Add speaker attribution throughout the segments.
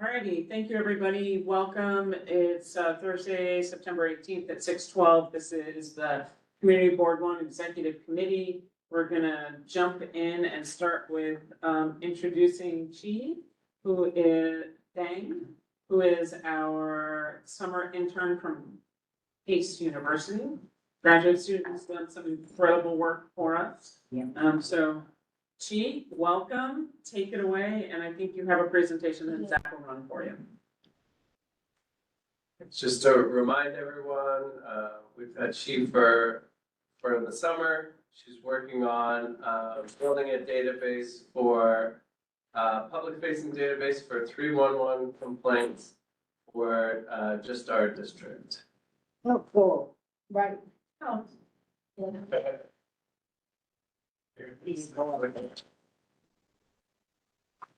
Speaker 1: Alrighty, thank you, everybody. Welcome. It's Thursday, September 18th at 6:12. This is the Community Board One Executive Committee. We're gonna jump in and start with introducing Chi, who is Dang, who is our summer intern from Pace University. Graduate student has done some incredible work for us.
Speaker 2: Yeah.
Speaker 1: So Chi, welcome, take it away, and I think you have a presentation that Zach will run for you.
Speaker 3: Just to remind everyone, we've had Chi for the summer. She's working on building a database for public-facing database for 311 complaints for just our district.
Speaker 2: Oh, cool, right.
Speaker 1: Oh.
Speaker 2: Please go ahead.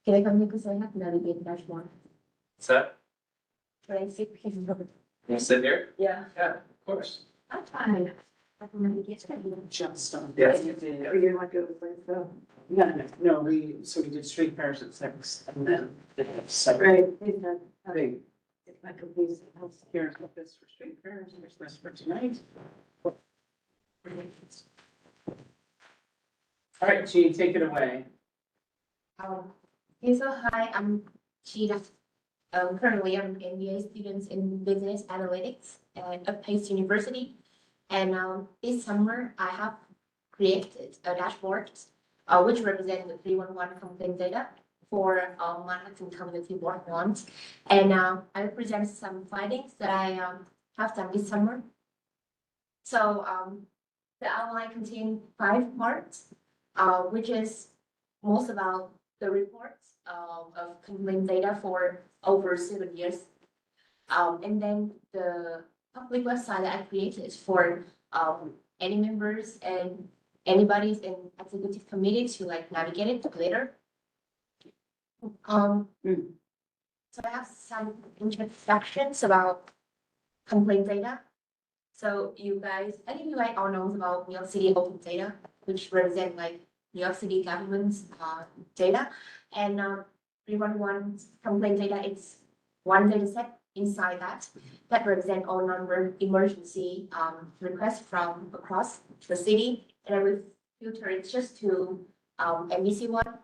Speaker 4: Can I come here because I have to navigate dashboard?
Speaker 3: Is that,
Speaker 4: Can I sit here?
Speaker 3: you sit here?
Speaker 4: Yeah.
Speaker 3: Yeah, of course.
Speaker 4: I'm fine. I can navigate.
Speaker 1: Just on.
Speaker 3: Yes.
Speaker 1: You did.
Speaker 2: Are you like to place though?
Speaker 1: No, we did street fairs at 6 and then.
Speaker 2: Right, please,
Speaker 1: Big.
Speaker 2: if I could please.
Speaker 1: Here's what this for street fairs, here's this for tonight. All right, Chi, take it away.
Speaker 4: Okay, so hi, I'm Sheila. Currently I'm an MBA student in business analytics at Pace University. And this summer I have created a dashboard which represents the 311 complaint data for Manhattan Community Board 1. And I present some findings that I have done this summer. So the outline contains 5 parts, which is most about the reports of complaint data for over 7 years. And then the public website that I created for any members and anybody's in executive committee to like navigate it later. So I have some introductions about complaint data. So you guys, I think you guys all know about New York City open data, which represent like New York City government's data. And 311 complaint data, it's one data set inside that represent all number emergency requests from across the city. And I will filter it just to MBC one.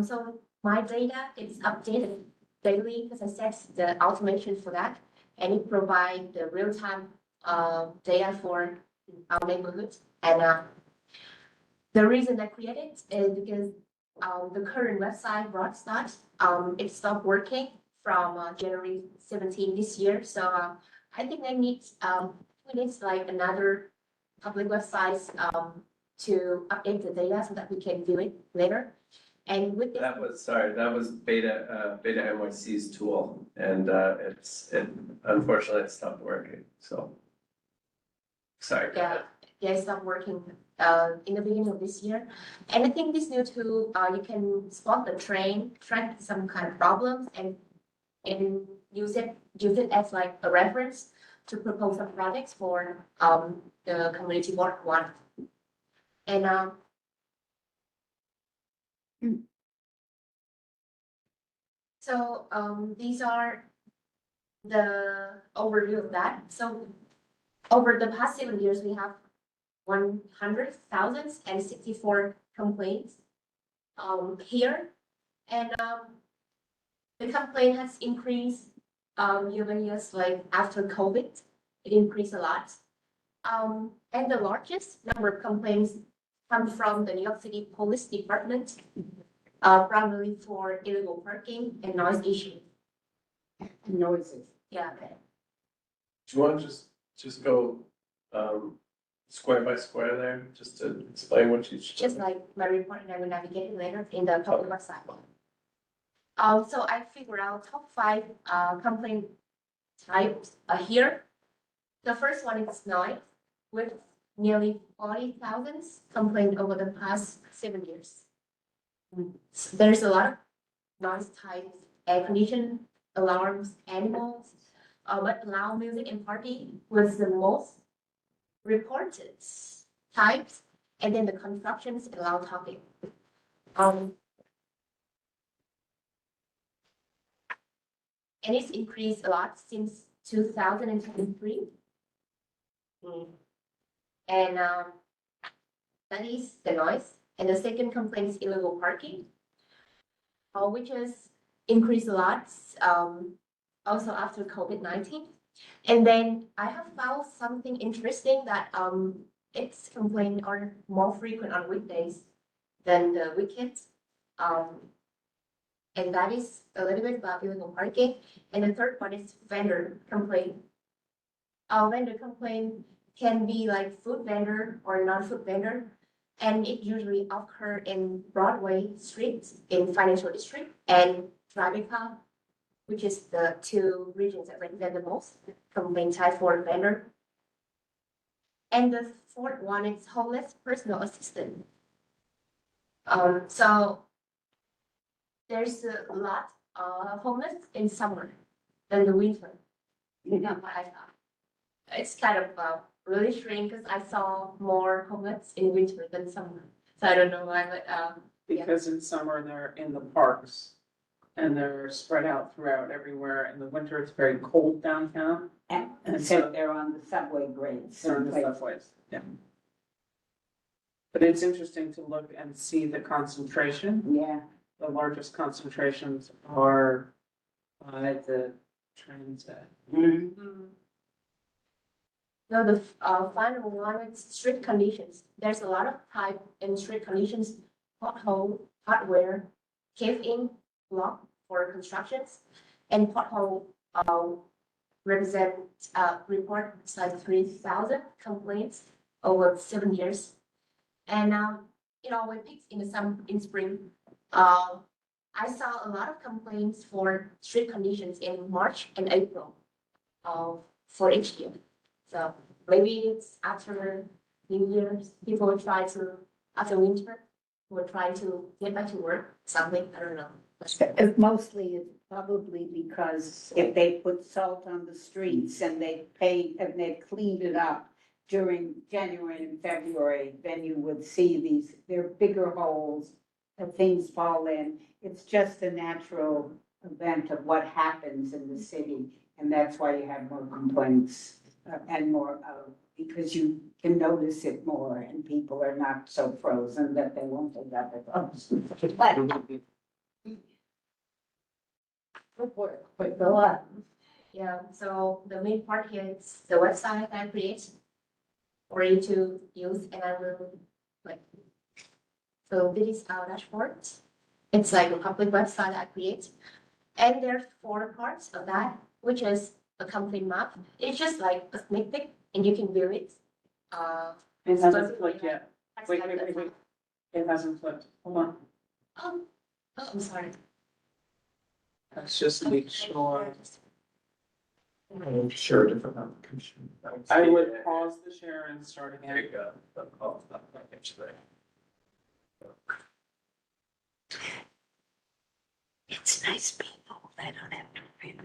Speaker 4: So my data is updated daily because I set the automation for that, and it provide the real-time data for our neighborhood. And the reason I created is because the current website Broadstart it stopped working from January 17 this year. So I think I need we need like another public websites to update the data so that we can view it later. And with this,
Speaker 3: That was Beta NYC's tool, and unfortunately it stopped working, so. Sorry.
Speaker 4: yeah, it stopped working in the beginning of this year. And I think this new tool, you can spot the trend, track some kind of problems, and use it as like a reference to propose some projects for the community board 1. And so these are the overview of that. So over the past 7 years, we have 100,064 complaints here, and the complaint has increased year by year. Like after COVID, it increased a lot. And the largest number of complaints come from the New York City Police Department, primarily for illegal parking and noise issue.
Speaker 2: Noises.
Speaker 4: Yeah.
Speaker 3: Do you want to just go square by square there, just to explain what you
Speaker 4: Just like my report, and I will navigate it later in the public website. So I figured out top 5 complaint types here. The first one is noise, with nearly 40,000 complaints over the past 7 years. So there's a lot of noise types: air conditioning, alarms, animals, but loud music and party was the most reported types, and then the constructions and loud talking. and it's increased a lot since 2023. And that is the noise. And the second complaint is illegal parking, which has increased a lot, also after COVID-19. And then I have found something interesting that its complaints are more frequent on weekdays than the weekends. And that is a little bit about illegal parking. And the third one is vendor complaint. Vendor complaint can be like food vendor or non-food vendor. And it usually occur in Broadway streets in financial district and Tribeca, which is the two regions that represent the most complaint type for vendor. And the fourth one is homeless personal assistant. So there's a lot of homeless in summer than the winter. That's what I thought. It's kind of really strange because I saw more homeless in winter than summer. So I don't know why, but
Speaker 1: Because in summer, they're in the parks and they're spread out throughout everywhere. In the winter, it's very cold downtown.
Speaker 2: And
Speaker 1: And
Speaker 2: so
Speaker 1: so
Speaker 2: they're on the subway grades.
Speaker 1: they're in the subways, yeah. But it's interesting to look and see the concentration.
Speaker 2: Yeah,
Speaker 1: The largest concentrations are by the transit.
Speaker 4: no, the final one is street conditions. There's a lot of type in street conditions, pothole, hardware, cave-in, block for constructions, and pothole represent report like 3,000 complaints over 7 years. And it always peaks in in spring. I saw a lot of complaints for street conditions in March and April for each year. So maybe it's after New Year's, people will try to, after winter, will try to get back to work, something, I don't know.
Speaker 2: mostly it's probably because if they put salt on the streets and they paid, and they cleaned it up during January and February, then you would see these, they're bigger holes, that things fall in. It's just a natural event of what happens in the city, and that's why you have more complaints and more, because you can notice it more, and people are not so frozen that they won't take out their clothes. But go on.
Speaker 4: Yeah, so the main part here is the website I create for you to use, and I will like. So this is our dashboard. It's like a public website I create, and there's 4 parts of that, which is a complete map. It's just like a sneak peek, and you can view it.
Speaker 1: It hasn't flipped yet. Wait. It hasn't flipped. Hold on.
Speaker 4: Oh, I'm sorry.
Speaker 1: Let's just make sure.
Speaker 3: I'm sure different application.
Speaker 1: I would pause the share and start
Speaker 3: There
Speaker 1: again.
Speaker 3: you go. Oh, actually.
Speaker 2: It's nice people that don't have to read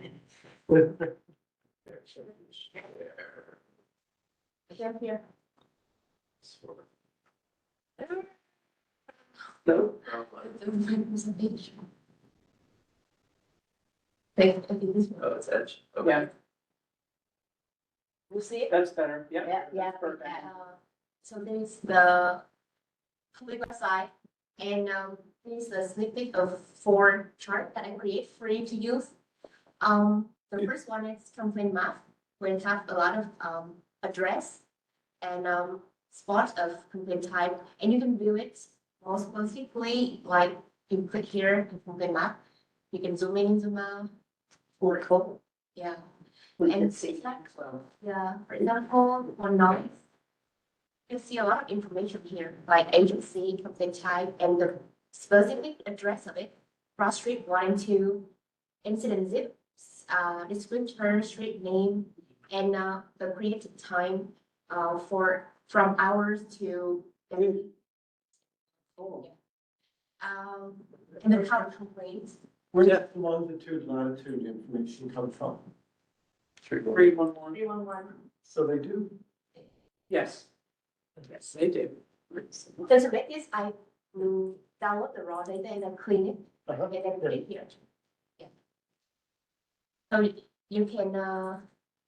Speaker 2: it.
Speaker 4: Here.
Speaker 1: No?
Speaker 4: I think this one.
Speaker 3: Oh, it's Edge. Okay.
Speaker 1: Yeah,
Speaker 4: You see it?
Speaker 1: that's better. Yep.
Speaker 2: Yeah,
Speaker 1: Perfect.
Speaker 4: So there's the public website, and there's a snippet of 4 charts that I create for you to use. The first one is complaint map, where it have a lot of address and spot of complaint type, and you can view it more specifically, like you click here, the complaint map, you can zoom in, zoom out,
Speaker 2: Or cool.
Speaker 4: yeah.
Speaker 2: We
Speaker 4: And
Speaker 2: can see
Speaker 4: it's like,
Speaker 2: that well.
Speaker 4: yeah, for example, for noise. You see a lot of information here, like agency, complaint type, and the specific address of it. Cross Street 1 and 2, incident zip, descriptor, street name, and the created time from hours to daily. And the count complaints.
Speaker 5: Where does the longitude, latitude information come from?
Speaker 1: 311.
Speaker 4: 311.
Speaker 5: So they do.
Speaker 1: Yes. Yes, they do.
Speaker 4: So to make this, I download the raw data and then clean it,
Speaker 5: Uh-huh.
Speaker 4: and then put it here. So you can,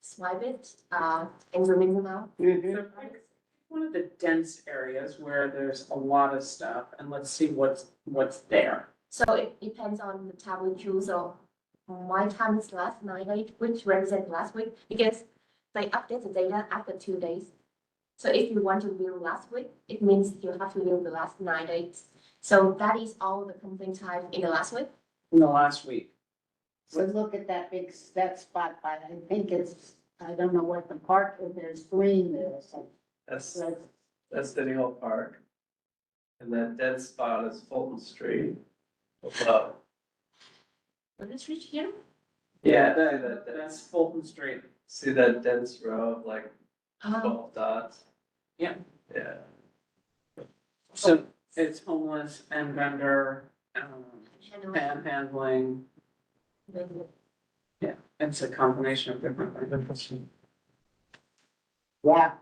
Speaker 4: swipe it, and remove them out.
Speaker 2: Mhm.
Speaker 1: So pick one of the dense areas where there's a lot of stuff and let's see what's there.
Speaker 4: So it depends on the time we choose, so my time is last 9 days, which represent last week, because they update the data after 2 days. So if you want to view last week, it means you have to view the last 9 days. So that is all the complaint type in the last week.
Speaker 1: In the last week.
Speaker 2: So look at that big, that spot by, I think it's, I don't know what the park, if there's green there, so.
Speaker 3: That's City Hall Park. And that dead spot is Fulton Street. Above.
Speaker 4: What is reach here?
Speaker 3: Yeah,
Speaker 1: That's Fulton Street.
Speaker 3: see that dense row of like
Speaker 4: Um,
Speaker 3: 12 dots?
Speaker 1: Yeah.
Speaker 3: Yeah.
Speaker 1: So it's homeless and vendor,
Speaker 4: Channel.
Speaker 1: panhandling. Yeah, it's a combination of different things.
Speaker 2: Yeah,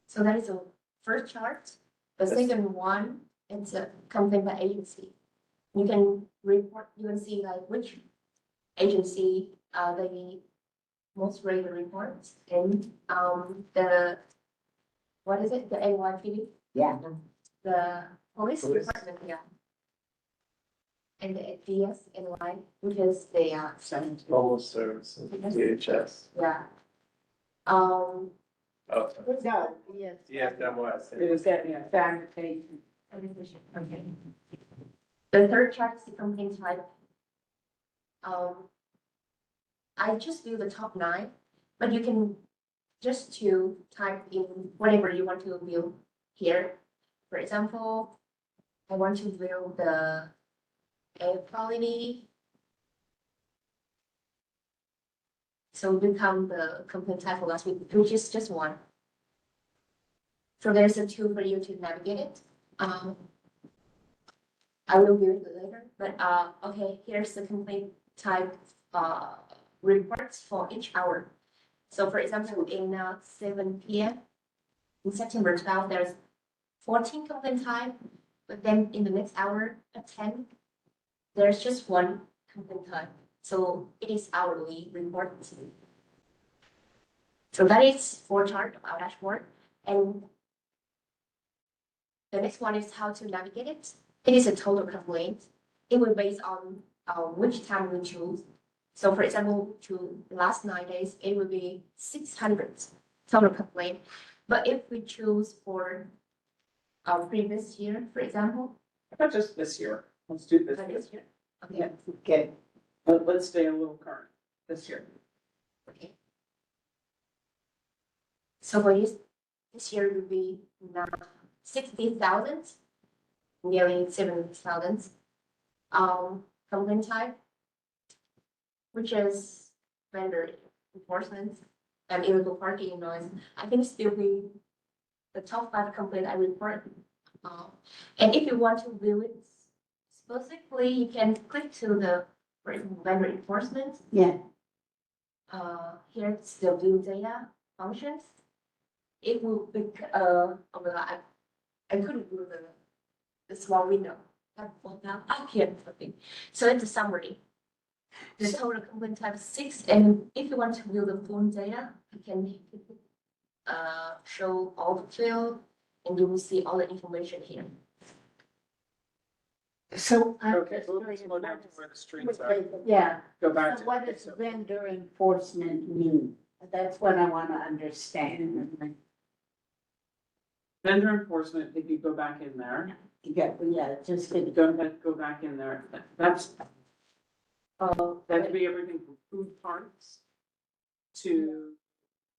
Speaker 4: So that is the first chart. The second one, it's a complaint by agency. You can report, you can see like which agency, they most regular reports and, the, what is it, the NYPD,
Speaker 2: yeah.
Speaker 4: the police
Speaker 3: Police.
Speaker 4: department, yeah. And the DSNY, which is the,
Speaker 3: Homeless services, DHS.
Speaker 4: yeah.
Speaker 3: Oh,
Speaker 2: No, yes.
Speaker 3: DFWS.
Speaker 1: It is that, yeah.
Speaker 2: Sanitation.
Speaker 4: Okay. The third chart is the complaint type. I just view the top 9, but you can just to type in whatever you want to view here. For example, I want to view the air quality. So become the complaint type for last week, which is just one. So there's a tool for you to navigate it. I will do it later, but, okay, here's the complaint type, reports for each hour. So for example, in, 7 PM, in September 12, there's 14 complaint type, but then in the next hour at 10, there's just one complaint type. So it is hourly report. So that is 4 chart of our dashboard. And the next one is how to navigate it. It is a total complaint. It will base on, which time we choose. So for example, to last 9 days, it will be 600 total complaint. But if we choose for our previous year, for example,
Speaker 1: How about just this year? Let's do this.
Speaker 4: for this year, okay,
Speaker 1: Yeah.
Speaker 2: Okay,
Speaker 1: Let's stay a little current this year.
Speaker 4: okay. So for this year will be now 60,000, nearly 70,000. Complaint type, which is vendor enforcement and illegal parking and noise. I think still be the top 5 complaint I report. And if you want to view it specifically, you can click to the vendor enforcement.
Speaker 2: yeah,
Speaker 4: Here's the view data functions. It will be, I couldn't do the small window. Up here, something. So it's a summary. The total complaint type is 6, and if you want to view the full data, you can, show all the field, and you will see all the information here.
Speaker 2: so.
Speaker 1: Okay, so let's slow down to where the streets are.
Speaker 2: Yeah,
Speaker 1: Go back
Speaker 2: so
Speaker 1: to.
Speaker 2: what does vendor enforcement mean? That's what I want to understand.
Speaker 1: Vendor enforcement, if you go back in there,
Speaker 2: Yeah, just,
Speaker 1: go back in there, that's, that could be everything from food parks to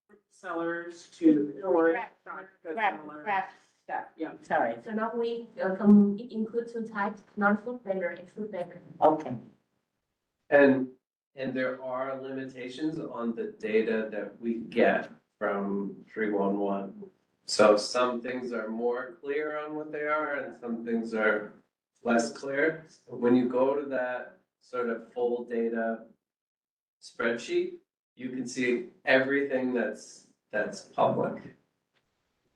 Speaker 1: fruit sellers to storage.
Speaker 2: craft stuff.
Speaker 1: Yeah.
Speaker 2: Sorry,
Speaker 4: So now we, it includes 2 types, non-food vendor and food vendor.
Speaker 2: okay.
Speaker 3: And there are limitations on the data that we get from 311. So some things are more clear on what they are and some things are less clear. When you go to that sort of full data spreadsheet, you can see everything that's public.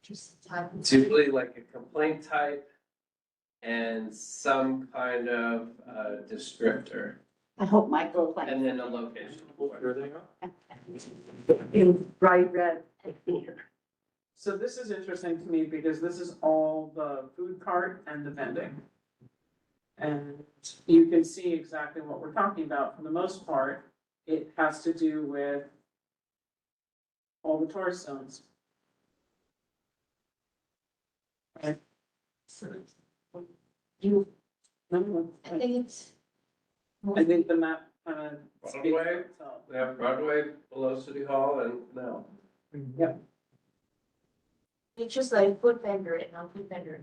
Speaker 4: Just type.
Speaker 3: It's usually like a complaint type and some kind of descriptor.
Speaker 2: I hope Michael plays.
Speaker 3: and then a location.
Speaker 5: Where they go?
Speaker 2: In bright red.
Speaker 1: So this is interesting to me because this is all the food cart and the vending. And you can see exactly what we're talking about. For the most part, it has to do with all the tourist zones.
Speaker 4: You,
Speaker 1: No,
Speaker 4: I think it's.
Speaker 1: I think the map kind of speaks for
Speaker 3: Broadway?
Speaker 1: itself.
Speaker 3: We have Broadway below City Hall and now.
Speaker 4: It's just like food vendor and non-food vendor.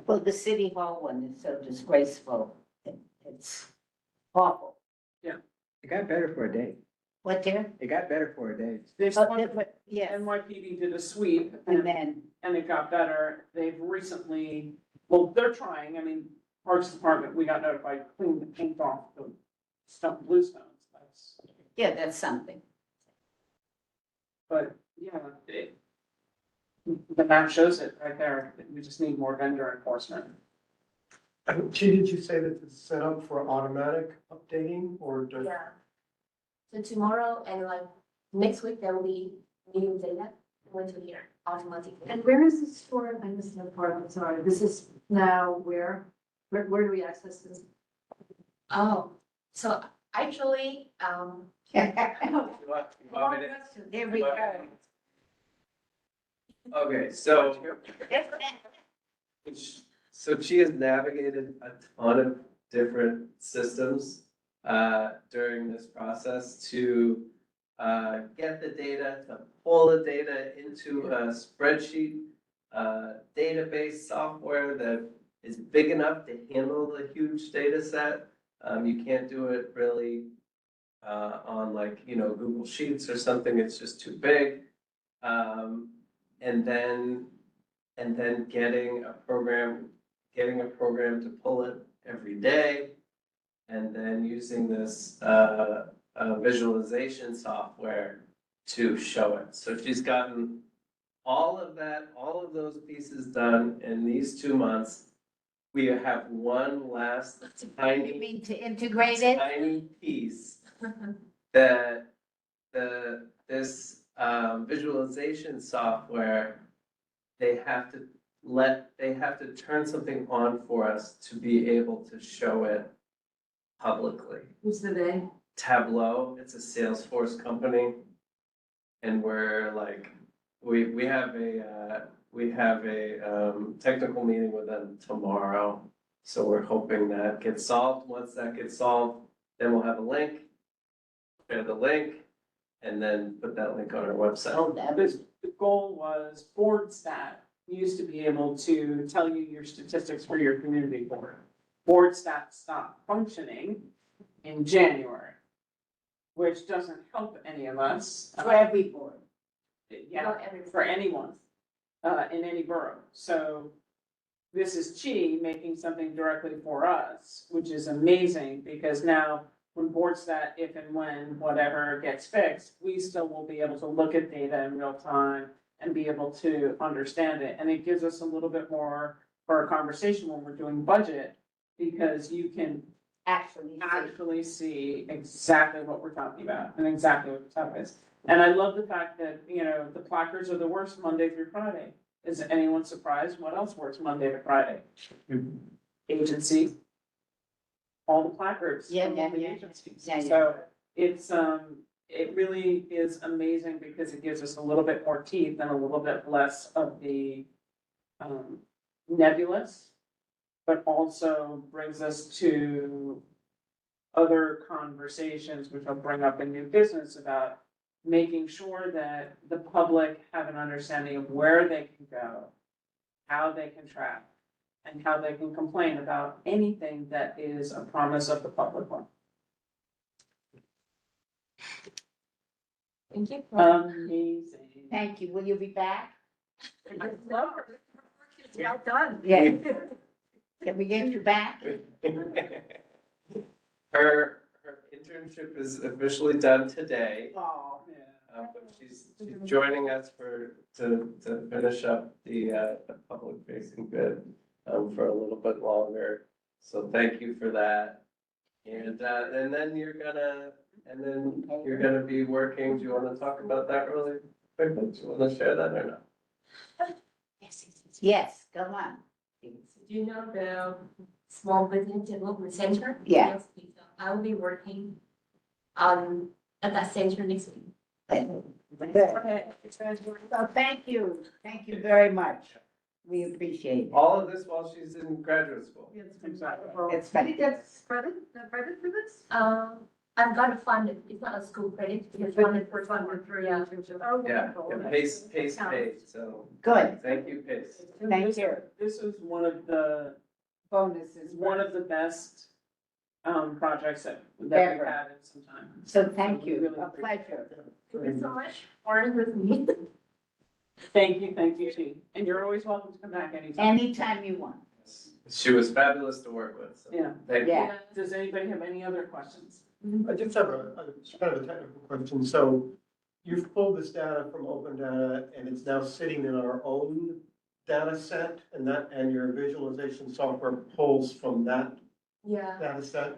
Speaker 2: Well, the city hall one is so disgraceful. It's awful.
Speaker 6: It got better for a day.
Speaker 2: What there?
Speaker 6: It got better for a day.
Speaker 1: They've
Speaker 2: Oh,
Speaker 1: spun-
Speaker 2: yes,
Speaker 1: NYPD did a sweep
Speaker 2: and
Speaker 1: and
Speaker 2: then,
Speaker 1: it got better. They've recently, well, they're trying, I mean, Parks Department, we got notified, cleaned the paint off the stone, blue stones. That's,
Speaker 2: yeah, that's something.
Speaker 1: but yeah, the map shows it right there. We just need more vendor enforcement.
Speaker 5: Chi, did you say that it's set up for automatic updating or does?
Speaker 4: Yeah. So tomorrow and like next week, there will be new data going to here automatically.
Speaker 7: And where is this stored? I missed that part, I'm sorry. This is now where? Where do we access this?
Speaker 4: Oh, so actually,
Speaker 2: There we go.
Speaker 3: Okay, so she has navigated a ton of different systems during this process to get the data, to pull the data into a spreadsheet, database software that is big enough to handle the huge data set. You can't do it really on like, Google Sheets or something, it's just too big. And then getting a program to pull it every day, and then using this visualization software to show it. So she's gotten all of those pieces done in these 2 months. We have one last
Speaker 2: You
Speaker 3: tiny
Speaker 2: mean to integrate it?
Speaker 3: tiny piece that this visualization software, they have to turn something on for us to be able to show it publicly.
Speaker 7: Who's the they?
Speaker 3: Tableau, it's a Salesforce company. And we're like, we have a technical meeting with them tomorrow. So we're hoping that gets solved. Once that gets solved, then we'll have a link. Share the link and then put that link on our website.
Speaker 2: Oh, that was,
Speaker 1: The goal was BoardStat used to be able to tell you your statistics for your community board. BoardStat stopped functioning in January, which doesn't help any of us.
Speaker 2: for every board.
Speaker 1: Yeah,
Speaker 4: not every.
Speaker 1: for anyone, in any borough. So this is Chi making something directly for us, which is amazing because now when BoardStat, if and when whatever gets fixed, we still will be able to look at data in real time and be able to understand it. And it gives us a little bit more for a conversation when we're doing budget, because you can actually see exactly what we're talking about and exactly what the topic is. And I love the fact that, the placards are the worst Monday through Friday. Is anyone surprised? What else works Monday to Friday? Agency. All the placards.
Speaker 2: Yeah,
Speaker 1: from
Speaker 2: yeah,
Speaker 1: all the
Speaker 2: yeah.
Speaker 1: agencies.
Speaker 2: Yeah, yeah.
Speaker 1: So it's, it really is amazing because it gives us a little bit more teeth and a little bit less of the nebulous, but also brings us to other conversations, which I'll bring up in new business about making sure that the public have an understanding of where they can go, how they can track, and how they can complain about anything that is a promise of the public one.
Speaker 4: Thank you.
Speaker 1: Amazing.
Speaker 2: Thank you. Will you be back?
Speaker 7: Well done.
Speaker 2: Yeah. Can we get you back?
Speaker 3: Her internship is officially done today,
Speaker 1: Oh, yeah.
Speaker 3: but she's joining us to finish up the public facing bit for a little bit longer. So thank you for that. And then you're gonna be working, do you wanna talk about that really quickly? Do you wanna share that or not?
Speaker 4: Yes, yes, yes.
Speaker 2: Yes, go on.
Speaker 4: Do you know the small business development center?
Speaker 2: Yeah.
Speaker 4: Yes, so I will be working at that center next week.
Speaker 2: Good.
Speaker 1: Okay.
Speaker 2: So thank you very much. We appreciate it.
Speaker 3: All of this while she's in graduate school.
Speaker 1: Exactly.
Speaker 2: It's
Speaker 7: Did you
Speaker 2: fantastic.
Speaker 7: get credit for this?
Speaker 4: I've got it funded, it's not a school credit, it's funded for
Speaker 7: Funded through
Speaker 4: yeah.
Speaker 7: internship.
Speaker 1: Oh,
Speaker 3: Yeah,
Speaker 1: wonderful.
Speaker 3: Pace paid, so
Speaker 2: Good.
Speaker 3: thank you, Pace.
Speaker 2: Thank
Speaker 1: This-
Speaker 2: you.
Speaker 1: This was one of the
Speaker 2: Bonuses.
Speaker 1: one of the best projects that we've
Speaker 2: Ever.
Speaker 1: had in some time.
Speaker 2: So thank
Speaker 1: We
Speaker 2: you.
Speaker 1: really
Speaker 2: A
Speaker 1: appreciate
Speaker 2: pleasure.
Speaker 4: Thank you so much for it with me.
Speaker 1: Thank you, Chi. And you're always welcome to come back anytime.
Speaker 2: Anytime you want.
Speaker 3: She was fabulous to work with, so
Speaker 1: Yeah.
Speaker 3: thank you.
Speaker 2: Yeah.
Speaker 1: Does anybody have any other questions?
Speaker 5: I just have a kind of a technical question. So you've pulled this data from Open Data and it's now sitting in our own data set and your visualization software pulls from that
Speaker 4: Yeah,
Speaker 5: data set?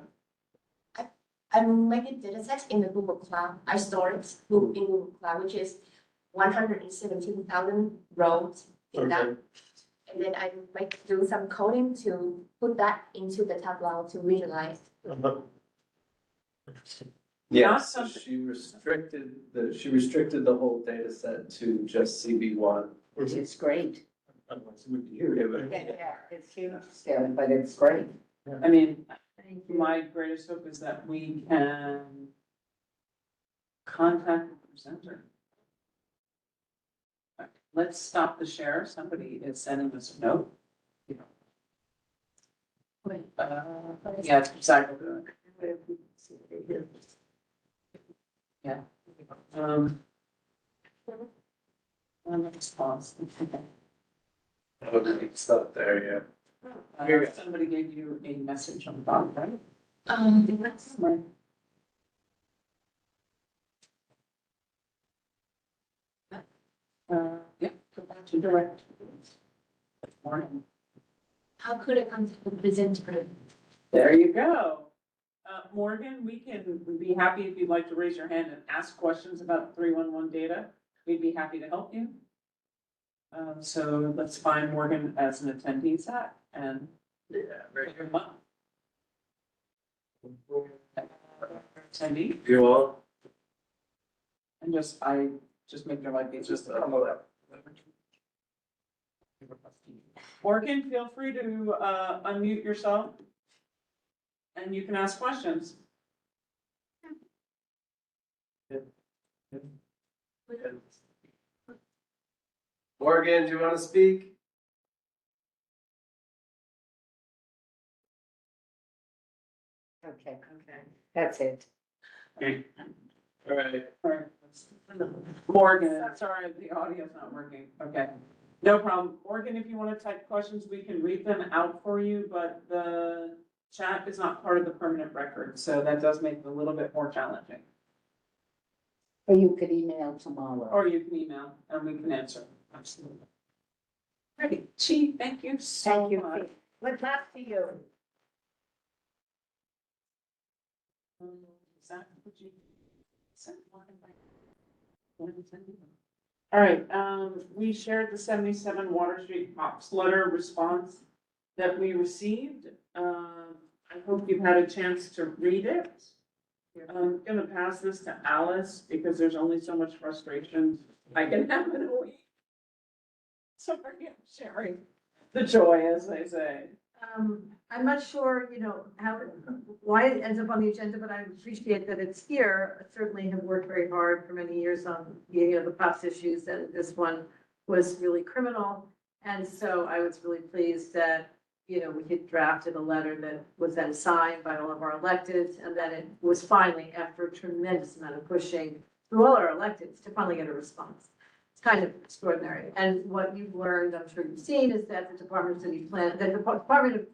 Speaker 4: I'm making data sets in the Google Cloud. I store it in Google Cloud, which is 117,000 rows in that.
Speaker 5: Okay.
Speaker 4: And then I might do some coding to put that into the Tableau to visualize.
Speaker 5: Uh-huh.
Speaker 3: Yeah,
Speaker 1: Not
Speaker 3: so
Speaker 1: something-
Speaker 3: she restricted the whole data set to just CB1.
Speaker 2: Which is great.
Speaker 5: Otherwise, it would be here.
Speaker 2: Yeah, it's huge still, but it's great.
Speaker 1: I mean,
Speaker 7: Thank you.
Speaker 1: my greatest hope is that we can contact the presenter. Let's stop the share. Somebody is sending us a note. Yeah, it's exactly. Yeah. Let's pause.
Speaker 3: Okay, it's not there yet.
Speaker 1: Somebody gave you a message on the bottom, right?
Speaker 4: That's
Speaker 1: Yeah, go back to direct. Morning.
Speaker 4: how could I contact the presenter?
Speaker 1: There you go. Morgan, we can be happy if you'd like to raise your hand and ask questions about 311 data. We'd be happy to help you. So let's find Morgan as an attendee set and.
Speaker 3: Yeah, right.
Speaker 1: Bring him up. Attendee,
Speaker 3: You all?
Speaker 1: and just make your life easier.
Speaker 3: Just come up.
Speaker 1: Morgan, feel free to unmute yourself. And you can ask questions.
Speaker 3: Morgan, do you want to speak?
Speaker 2: Okay, that's it.
Speaker 3: All right.
Speaker 1: Morgan, sorry, the audio's not working. Okay. No problem. Morgan, if you want to type questions, we can read them out for you, but the chat is not part of the permanent record, so that does make it a little bit more challenging.
Speaker 2: Or you could email tomorrow.
Speaker 1: Or you can email and we can answer. Absolutely. Great. Chi, thank you so
Speaker 2: Thank you.
Speaker 1: much.
Speaker 2: Good luck to you.
Speaker 1: Is that what you sent? All right, we shared the 77 Water Street Cops letter response that we received. I hope you've had a chance to read it. I'm gonna pass this to Alice because there's only so much frustration I can have in a week. Sorry, I'm sharing the joy, as they say.
Speaker 7: I'm not sure, why it ends up on the agenda, but I appreciate that it's here. I certainly have worked very hard for many years on, the past issues, and this one was really criminal. And so I was really pleased that, we had drafted a letter that was then signed by all of our electeds, and that it was finally, after a tremendous amount of pushing through all our electeds, to finally get a response. It's kind of extraordinary. And what you've learned, I'm sure you've seen, is that the Department of City Plan, that the Department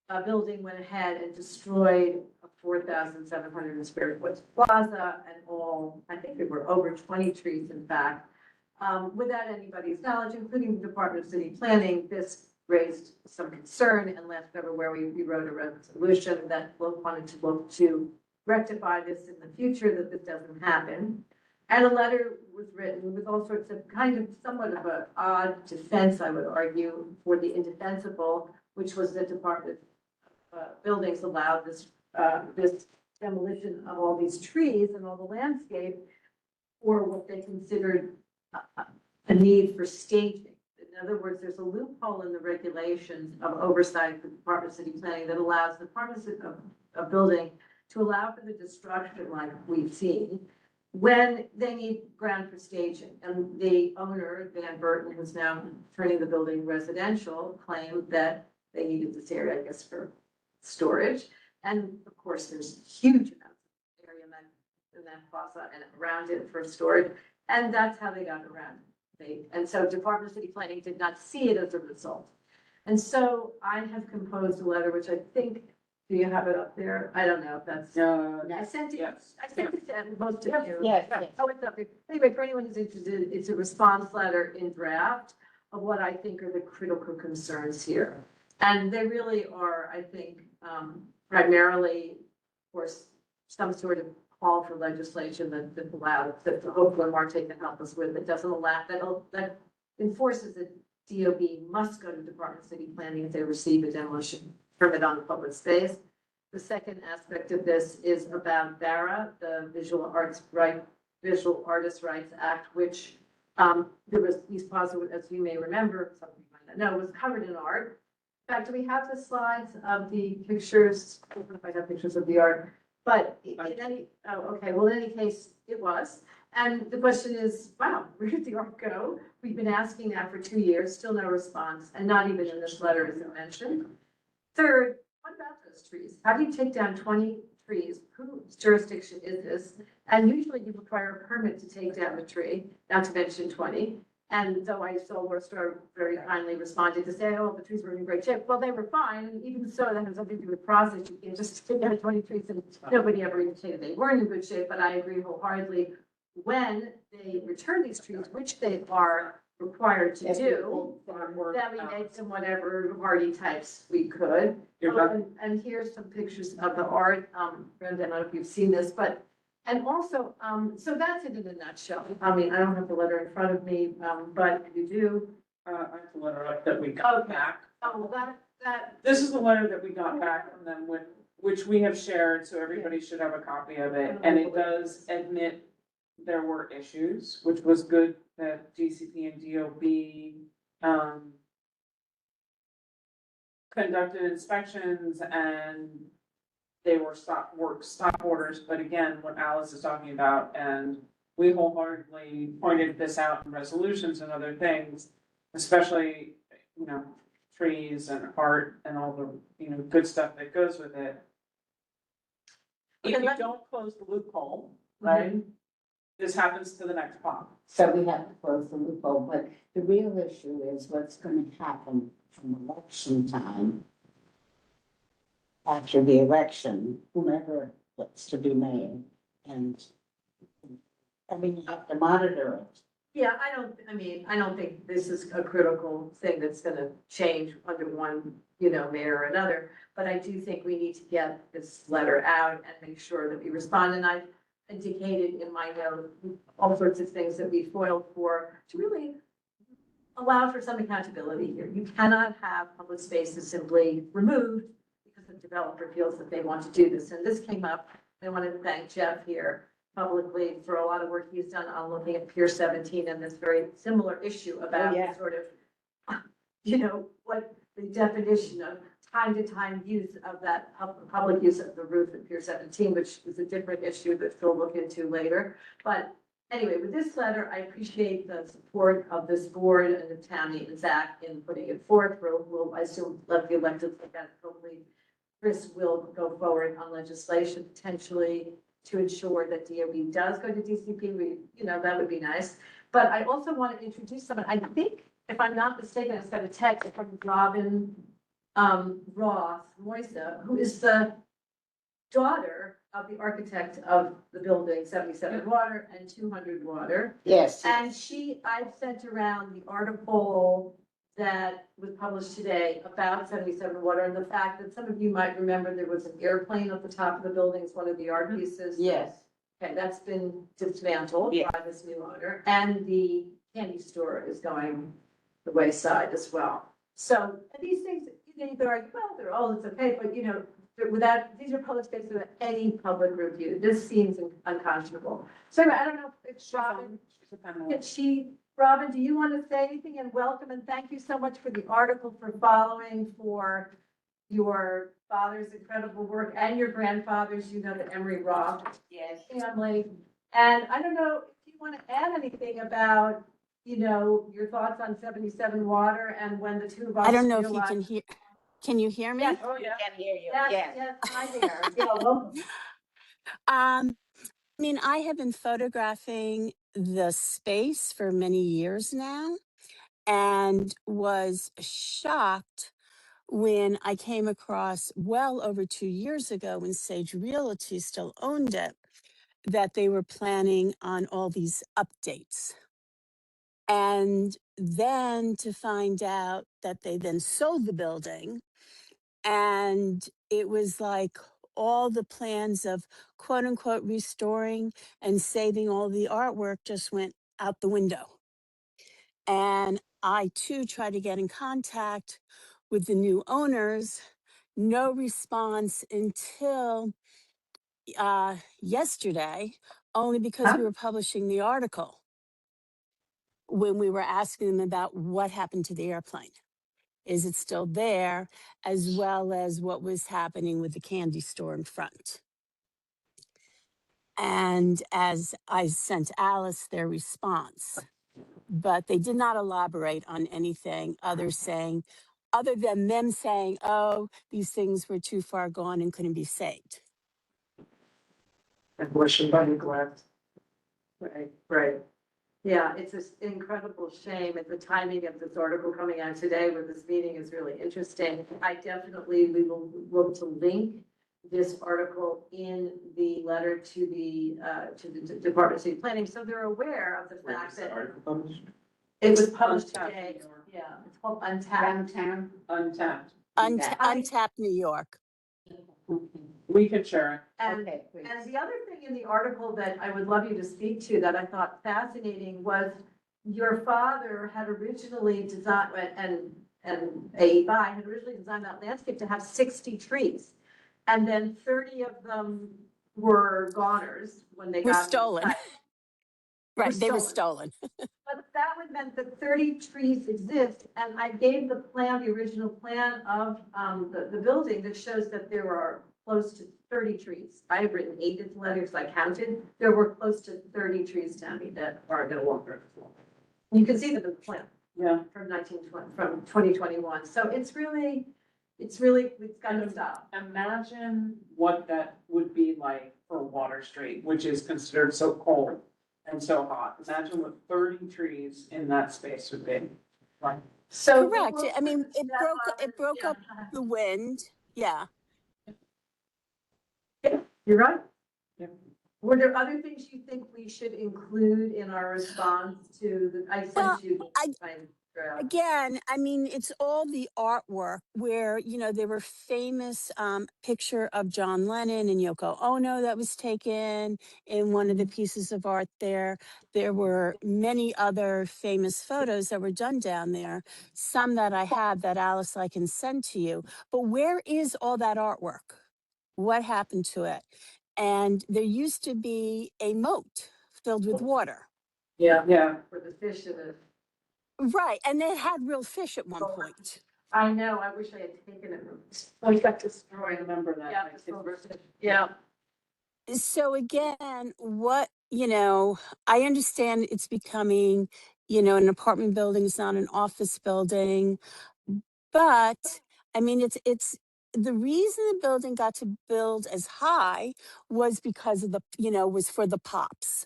Speaker 7: of Building went ahead and destroyed a 4,700 square foot plaza and all, I think there were over 20 trees, in fact, without anybody's knowledge, including the Department of City Planning. This raised some concern, and last February, we wrote a resolution that wanted to look to rectify this in the future, that this doesn't happen. And a letter was written with all sorts of kind of somewhat of an odd defense, I would argue, for the indefensible, which was the Department of Buildings allowed this demolition of all these trees and all the landscape for what they considered a need for staging. In other words, there's a loophole in the regulations of oversight for the Department of City Planning that allows the Department of Building to allow for the destruction like we've seen when they need ground for staging. And the owner, Van Burton, who's now turning the building residential, claimed that they needed this area, I guess, for storage. And of course, there's huge amounts of area in that plaza and around it for storage. And that's how they got around it. And so Department of City Planning did not see it as a result. And so I have composed a letter, which I think, do you have it up there? I don't know if that's. I sent it,
Speaker 1: yes.
Speaker 7: I sent it to most of you.
Speaker 2: Yes, yes.
Speaker 7: Oh, it's up there. Anyway, for anyone who's interested, it's a response letter in draft of what I think are the critical concerns here. And they really are, I think, primarily, of course, some sort of call for legislation that allows, that hopefully Marte can help us with, that doesn't allow, that enforces that DOB must go to Department of City Planning if they receive a demolition permit on the public space. The second aspect of this is about VARA, the Visual Artists' Rights Act, which there was East Plaza, as you may remember, some of you might not know, was covered in art. In fact, do we have the slides of the pictures? I don't know if I have pictures of the art, but in any, oh, okay, well, in any case, it was. And the question is, wow, where did the art go? We've been asking that for 2 years, still no response, and not even in this letter is it mentioned. Third, what about those trees? How do you take down 20 trees? Whose jurisdiction is this? And usually you require a permit to take down a tree, not to mention 20. And though I saw Worstar very kindly responded to say, oh, the trees were in great shape. Well, they were fine. And even so, that has something to do with process. You can't just take down 20 trees and nobody ever indicated they weren't in good shape. But I agree wholeheartedly. When they return these trees, which they are required to do, then we make some whatever hardy types we could.
Speaker 1: You're done.
Speaker 7: And here's some pictures of the art. Brenda, I don't know if you've seen this, but, and also, so that's it in a nutshell. I mean, I don't have the letter in front of me, but you do.
Speaker 1: I have the letter up that we got
Speaker 7: Okay.
Speaker 1: back.
Speaker 7: Oh, that,
Speaker 1: This is the letter that we got back from them with, which we have shared, so everybody should have a copy of it. And it does admit there were issues, which was good that GCP and DOB, conducted inspections and they were stop orders, but again, what Alice is talking about, and we wholeheartedly pointed this out in resolutions and other things, especially, you know, trees and art and all the, you know, good stuff that goes with it. If you don't close the loophole, right, this happens to the next pond.
Speaker 2: So we have to close the loophole, but the real issue is what's gonna happen from election time. After the election, whomever gets to be mayor, and I mean, you have to monitor it.
Speaker 7: yeah, I don't think this is a critical thing that's gonna change under one, you know, mayor or another. But I do think we need to get this letter out and make sure that we respond. And I've indicated in my note all sorts of things that we foiled for to really allow for some accountability here. You cannot have public spaces simply removed because the developer feels that they want to do this. And this came up. I want to thank Jeff here publicly for a lot of work he's done on looking at Pier 17 and this very similar issue about
Speaker 2: yeah.
Speaker 7: sort of, you know, what the definition of time-to-time use of that public use of the roof at Pier 17, which is a different issue that we'll look into later. But anyway, with this letter, I appreciate the support of this board and of Tammy and Zach in putting it forth. We'll, I assume, let the elected look at it. Hopefully, Chris will go forward on legislation potentially to ensure that DOB does go to DCP. We, you know, that would be nice. But I also want to introduce someone. I think, if I'm not mistaken, I got a text from Robin Roth Moisa, who is the daughter of the architect of the building 77 Water and 200 Water.
Speaker 2: Yes.
Speaker 7: And I've sent around the article that was published today about 77 Water and the fact that some of you might remember there was an airplane at the top of the building, it's one of the art pieces.
Speaker 2: Yes.
Speaker 7: Okay, that's been dismantled
Speaker 2: Yeah.
Speaker 7: by this new owner, and the candy store is going the wayside as well. So, and these things, you know, you could argue, well, they're all, it's okay, but you know, without, these are public spaces without any public review, this seems unconscionable. So anyway, I don't know if Robin, Robin, do you want to say anything? And welcome and thank you so much for the article, for following, for your father's incredible work and your grandfather's, you know, the Emery Roth
Speaker 2: Yes.
Speaker 7: family. And I don't know if you want to add anything about, you know, your thoughts on 77 Water and when the two of us.
Speaker 8: I don't know if you
Speaker 7: realized-
Speaker 8: can hear, can you hear me?
Speaker 7: Yes,
Speaker 1: Oh,
Speaker 2: We
Speaker 1: yeah.
Speaker 2: can hear you.
Speaker 7: yes,
Speaker 2: Yes.
Speaker 7: yes, hi there. Yeah, welcome.
Speaker 8: I mean, I have been photographing the space for many years now and was shocked when I came across well over 2 years ago when Sage Realty still owned it, that they were planning on all these updates. And then to find out that they then sold the building, and it was like all the plans of quote unquote restoring and saving all the artwork just went out the window. And I too tried to get in contact with the new owners, no response until yesterday, only because we were publishing the article when we were asking them about what happened to the airplane. Is it still there, as well as what was happening with the candy store in front. And as I sent Alice their response, but they did not elaborate on anything other than them saying, oh, these things were too far gone and couldn't be saved.
Speaker 1: And wishing by neglect.
Speaker 7: Right, right. Yeah, it's an incredible shame at the timing of this article coming out today where this meeting is really interesting. I definitely, we will look to link this article in the letter to the Department of City Planning, so they're aware of the fact that it was published
Speaker 1: Untapped
Speaker 7: today.
Speaker 1: New York.
Speaker 7: Yeah, it's called Untapped.
Speaker 2: Downtown.
Speaker 1: Untapped.
Speaker 8: Untapped New York.
Speaker 1: We could share it.
Speaker 7: And
Speaker 2: Okay, please.
Speaker 7: And the other thing in the article that I would love you to speak to that I thought fascinating was your father had originally designed, and AEI had originally designed that landscape to have 60 trees. And then 30 of them were goners when they
Speaker 8: Were
Speaker 7: got.
Speaker 8: stolen. Right, they were
Speaker 7: stolen.
Speaker 8: stolen.
Speaker 7: But that would meant that 30 trees exist, and I gave the plan, the original plan of the building that shows that there are close to 30 trees. I have written 8 in the letters, I counted, there were close to 30 trees, Tammy, that are gonna walk around. You can see them in the plan
Speaker 1: Yeah.
Speaker 7: from 2021, so it's really, it's gotta stop.
Speaker 1: Imagine what that would be like for Water Street, which is considered so cold and so hot. Imagine what 30 trees in that space would be. Like,
Speaker 7: So.
Speaker 8: Correct. I mean, it broke up the wind. Yeah.
Speaker 7: You're right.
Speaker 1: Yep.
Speaker 7: Were there other things you think we should include in our response to the, I
Speaker 8: Well,
Speaker 7: sent you.
Speaker 8: Again, I mean, it's all the artwork where, you know, there were famous picture of John Lennon and Yoko Ono that was taken in one of the pieces of art there. There were many other famous photos that were done down there, some that I have that Alice I can send to you. But where is all that artwork? What happened to it? And there used to be a moat filled with water.
Speaker 7: Yeah,
Speaker 1: yeah,
Speaker 7: for the fish in it.
Speaker 8: Right, and they had real fish at one point.
Speaker 7: I know, I wish I had taken it. We got
Speaker 1: I
Speaker 7: destroyed.
Speaker 1: remember that.
Speaker 7: Yeah,
Speaker 1: My kids
Speaker 7: it's
Speaker 1: were-
Speaker 7: fish. Yeah.
Speaker 8: So again, what, you know, I understand it's becoming, you know, an apartment building is not an office building, but I mean, it's the reason the building got to build as high was because of the, you know, was for the pops.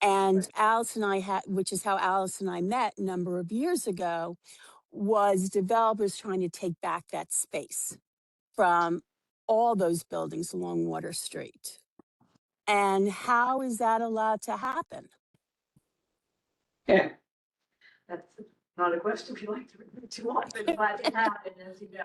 Speaker 8: And Alice and I had, which is how Alice and I met a number of years ago, was developers trying to take back that space from all those buildings along Water Street. And how is that allowed to happen?
Speaker 1: Yeah,
Speaker 7: That's not a question we like to repeat too often, but it happened, as you know.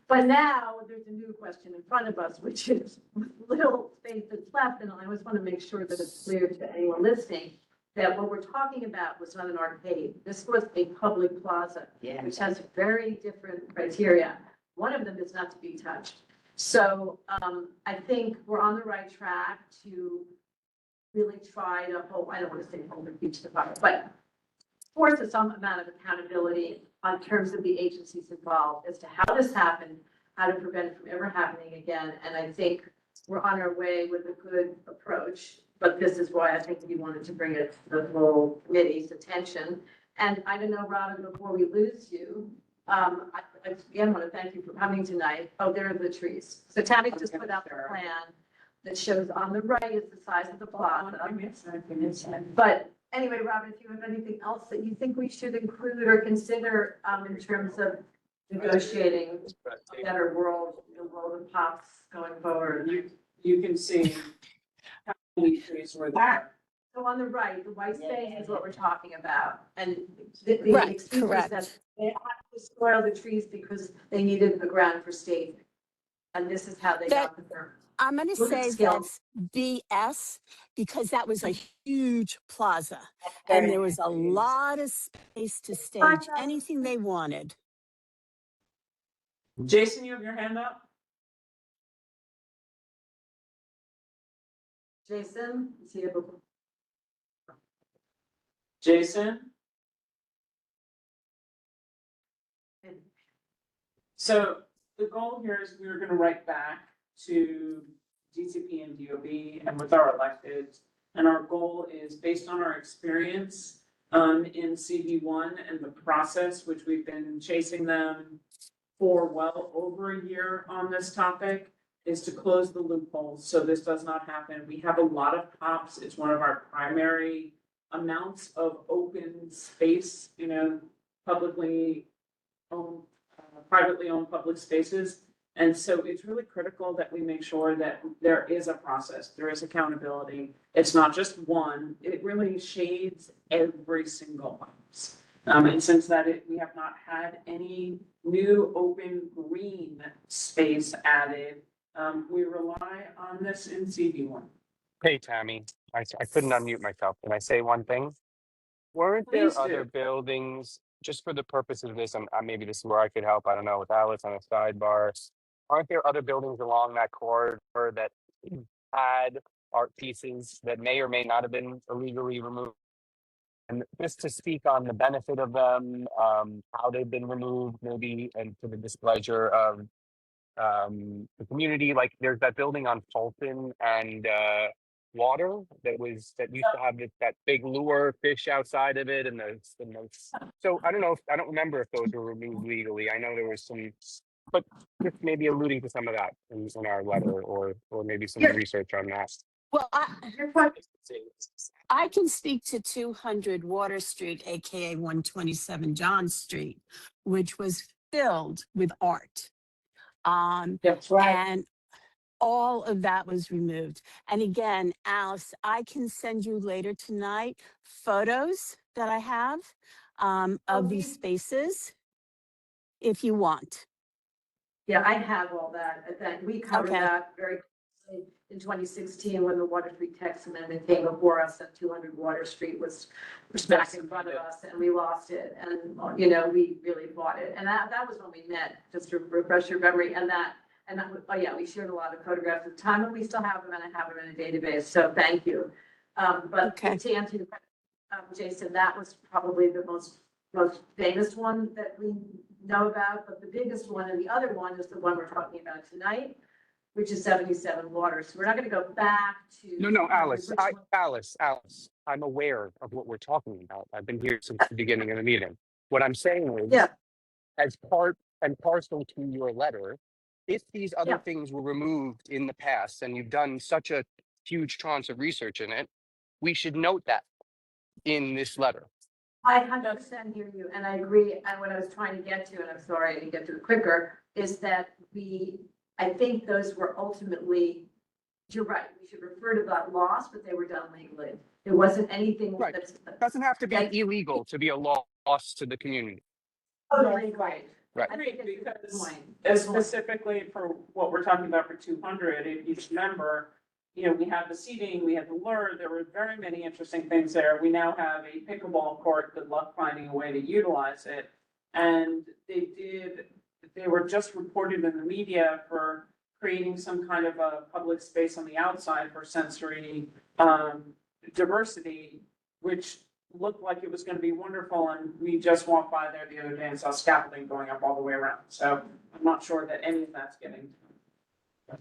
Speaker 7: But now there's a new question in front of us, which is little space that's left, and I always want to make sure that it's clear to anyone listening that what we're talking about was not an arcade. This was a public plaza, which has very different criteria. One of them is not to be touched. So I think we're on the right track to really try to hold, I don't want to say hold the beach department, but force some amount of accountability on terms of the agencies involved as to how this happened, how to prevent it from ever happening again. And I think we're on our way with a good approach, but this is why I think we wanted to bring it to the whole committee's attention. And I don't know, Robin, before we lose you, I again want to thank you for coming tonight. Oh, there are the trees. So Tammy just put out the plan that shows on the right is the size of the plaza. But anyway, Robin, if you have anything else that you think we should include or consider in terms of negotiating a better world, the world of pops going forward.
Speaker 1: You can see how many trees were there.
Speaker 7: So on the right, the white space is what we're talking about. And the
Speaker 8: Right,
Speaker 7: excuse is
Speaker 8: correct.
Speaker 7: that they had to spoil the trees because they needed a ground for staging. And this is how they got the berm.
Speaker 8: I'm going to
Speaker 7: Look at
Speaker 8: say
Speaker 7: scale.
Speaker 8: that's BS because that was a huge plaza and there was a lot of space to stage anything they wanted.
Speaker 1: Jason, you have your hand up?
Speaker 7: Jason, is he able?
Speaker 1: Jason? So the goal here is we're gonna write back to DCP and DOB and with our electeds. And our goal is based on our experience in CV1 and the process, which we've been chasing them for well over a year on this topic, is to close the loopholes so this does not happen. We have a lot of pops. It's one of our primary amounts of open space, publicly owned, privately owned public spaces. And so it's really critical that we make sure that there is a process, there is accountability. It's not just one, it really shades every single house. And since we have not had any new open green space added, we rely on this in CV1.
Speaker 9: Hey, Tammy, I couldn't unmute myself. Can I say one thing? Weren't there
Speaker 1: Please
Speaker 9: other
Speaker 1: do.
Speaker 9: buildings, just for the purpose of this, and maybe this is where I could help, I don't know, with Alice on a sidebar. Aren't there other buildings along that corridor that had art pieces that may or may not have been illegally removed? And just to speak on the benefit of them, how they've been removed, maybe, and to the displeasure of the community, like there's that building on Fulton and Water that used to have that big lure fish outside of it, and so I don't know, I don't remember if those were removed legally. I know there was some, but just maybe alluding to some of that in our letter, or maybe some research on that.
Speaker 8: Well, I can speak to 200 Water Street, aka 127 John Street, which was filled with art.
Speaker 2: That's right.
Speaker 8: And all of that was removed. And again, Alice, I can send you later tonight photos that I have of these spaces if you want.
Speaker 7: Yeah, I have all that. We covered
Speaker 8: Okay.
Speaker 7: that very closely in 2016 when the Water Street text amendment came before us, and 200 Water Street was back in front of us, and we lost it. And, we really fought it. And that was when we met, just to refresh your memory. We shared a lot of photographs at the time, and we still have them, and I have them in a database. So thank you. But
Speaker 8: Okay.
Speaker 7: to answer your question, Jason, that was probably the most famous one that we know about, but the biggest one and the other one is the one we're talking about tonight, which is 77 Water. So we're not going to go back to.
Speaker 9: No, Alice,
Speaker 7: which one-
Speaker 9: Alice, I'm aware of what we're talking about. I've been here since the beginning of the meeting. What I'm saying is,
Speaker 7: Yeah.
Speaker 9: as part and parcel to your letter, if these other
Speaker 7: Yeah.
Speaker 9: things were removed in the past and you've done such a huge tranche of research in it, we should note that in this letter.
Speaker 7: I 100% hear you, and I agree. And what I was trying to get to, and I'm sorry I didn't get to it quicker, is that I think those were ultimately you're right, we should refer to that loss, but they were done legally. It wasn't anything
Speaker 9: Right.
Speaker 7: that's.
Speaker 9: Doesn't have to be
Speaker 7: That-
Speaker 9: illegal to be a loss to the community.
Speaker 7: Totally right.
Speaker 9: Right.
Speaker 7: I think it's a good
Speaker 1: Because
Speaker 7: point.
Speaker 1: as specifically for what we're talking about for 200, if you remember, you know, we had the seating, we had the lure, there were very many interesting things there. We now have a pickleball court, good luck finding a way to utilize it. And they were just reported in the media for creating some kind of a public space on the outside for sensory diversity, which looked like it was gonna be wonderful, and we just walked by there the other day and saw scaffolding going up all the way around, so I'm not sure that any of that's getting.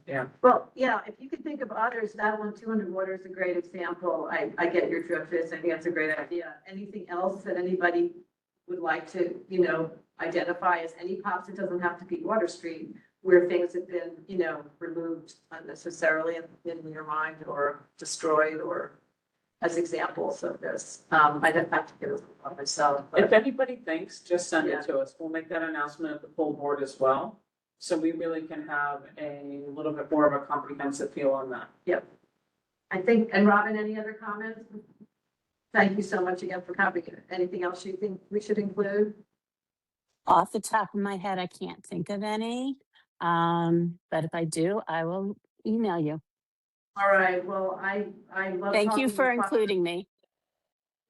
Speaker 1: Yeah,
Speaker 7: Well, yeah, if you could think of others, that one, 200 Water is a great example. I get your drift, Fitz. I think that's a great idea. Anything else that anybody would like to, you know, identify as any pops? It doesn't have to be Water Street, where things have been, you know, removed unnecessarily in your mind or destroyed or as examples of this. I'd have to get it on myself,
Speaker 1: if
Speaker 7: but
Speaker 1: anybody thinks, just send
Speaker 7: Yeah.
Speaker 1: it to us, we'll make that announcement at the full board as well. So we really can have a little bit more of a comprehensive feel on that.
Speaker 7: I think, and Robin, any other comments? Thank you so much again for coming. Anything else you think we should include?
Speaker 8: Off the top of my head, I can't think of any. But if I do, I will email you.
Speaker 7: All right, well, I love.
Speaker 8: Thank you
Speaker 7: talking
Speaker 8: for
Speaker 7: with Bob.
Speaker 8: including me.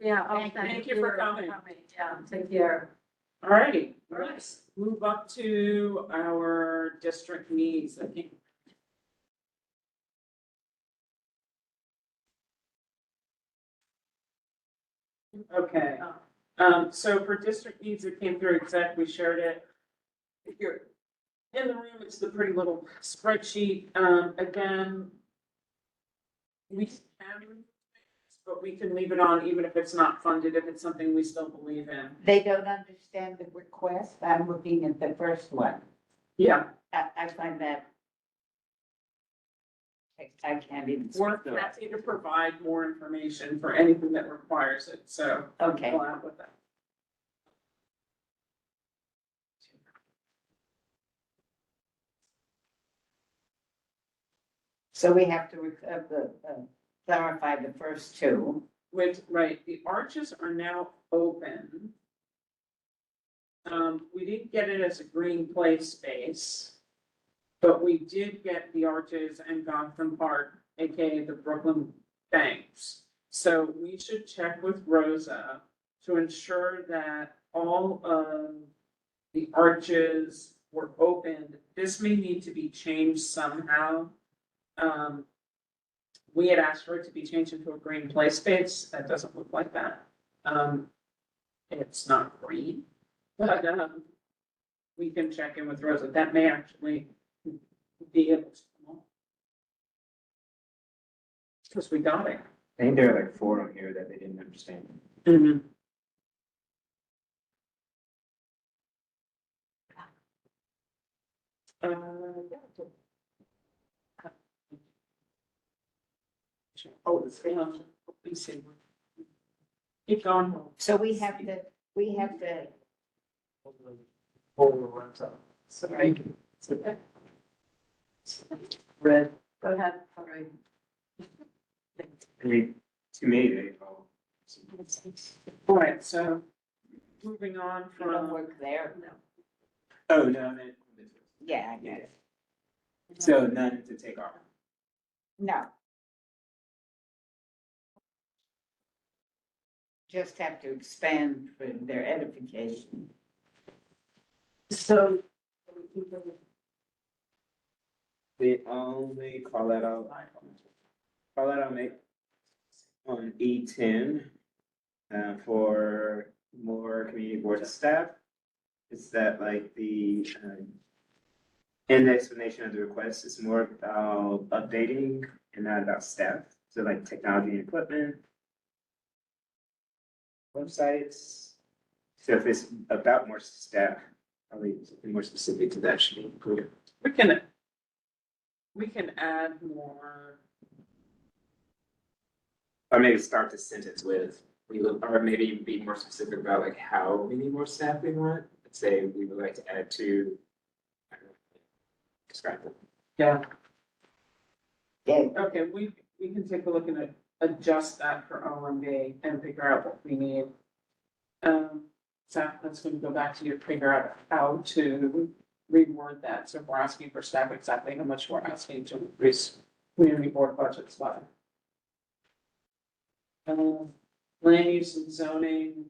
Speaker 7: Yeah, oh,
Speaker 1: Thank you for coming.
Speaker 7: Yeah, take care.
Speaker 1: All righty, let's move up to our district needs, I think. Okay, so for district needs, it came through exec, we shared it. If you're in the room, it's the pretty little spreadsheet, again. We can, but we can leave it on even if it's not funded, if it's something we still believe in.
Speaker 2: They don't understand the request. I'm looking at the first one.
Speaker 1: Yeah.
Speaker 2: I find that. I can't even.
Speaker 1: We're
Speaker 2: speak to it.
Speaker 1: happy to provide more information for anything that requires it, so.
Speaker 2: Okay.
Speaker 1: Go out with that.
Speaker 2: So we have to clarify the first two.
Speaker 1: Which, right, the arches are now open. We didn't get it as a green play space. But we did get the arches and Gotham Park, AKA the Brooklyn Banks. So we should check with Rosa to ensure that all of the arches were opened. This may need to be changed somehow. We had asked for it to be changed into a green play space. That doesn't look like that. It's not green, but, we can check in with Rosa. That may actually be able to. Because we got it.
Speaker 6: I think there are like 4 on here that they didn't understand.
Speaker 1: Mm-hmm. Oh, it's, we see. Keep going.
Speaker 2: So we have to,
Speaker 1: Sorry.
Speaker 7: Red. Go ahead, all right.
Speaker 6: I mean, to me, they all.
Speaker 1: All right, so moving on
Speaker 2: you don't
Speaker 1: from,
Speaker 2: work there.
Speaker 6: Oh, no, I meant.
Speaker 2: Yeah, I get it.
Speaker 6: So none to take off.
Speaker 2: No. Just have to expand for their edification.
Speaker 7: So.
Speaker 6: The only call that I'll make on E10 for more community board staff is that like the in the explanation of the request is more about updating and not about staff. So like technology and equipment, websites. So if it's about more staff, probably something more specific to that should be included.
Speaker 1: we can add more.
Speaker 6: Or maybe start the sentence with, or maybe be more specific about like how many more staff we want. Let's say we would like to add 2. I don't know, describe it.
Speaker 1: Yeah.
Speaker 2: Yeah, Okay,
Speaker 1: Okay, we can take a look and adjust that for OMB and figure out what we need. So that's gonna go back to you, figure out how to reword that, so if we're asking for staff exactly how much we're asking to increase community board budgets by. Land use and zoning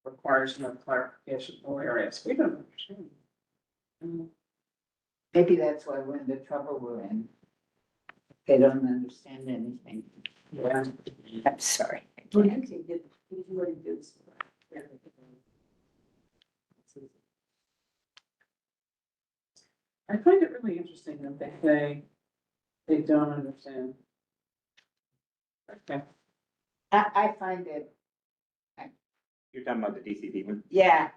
Speaker 1: requires no clarification in all areas, we don't understand.
Speaker 2: maybe that's why we're in the trouble we're in. They don't understand anything.
Speaker 1: Yeah.
Speaker 2: I'm sorry.
Speaker 1: Well, you can get, you already did. I find it really interesting that they say they don't understand. Okay,
Speaker 2: I find it,
Speaker 6: You're talking about the DCP one?
Speaker 2: yeah,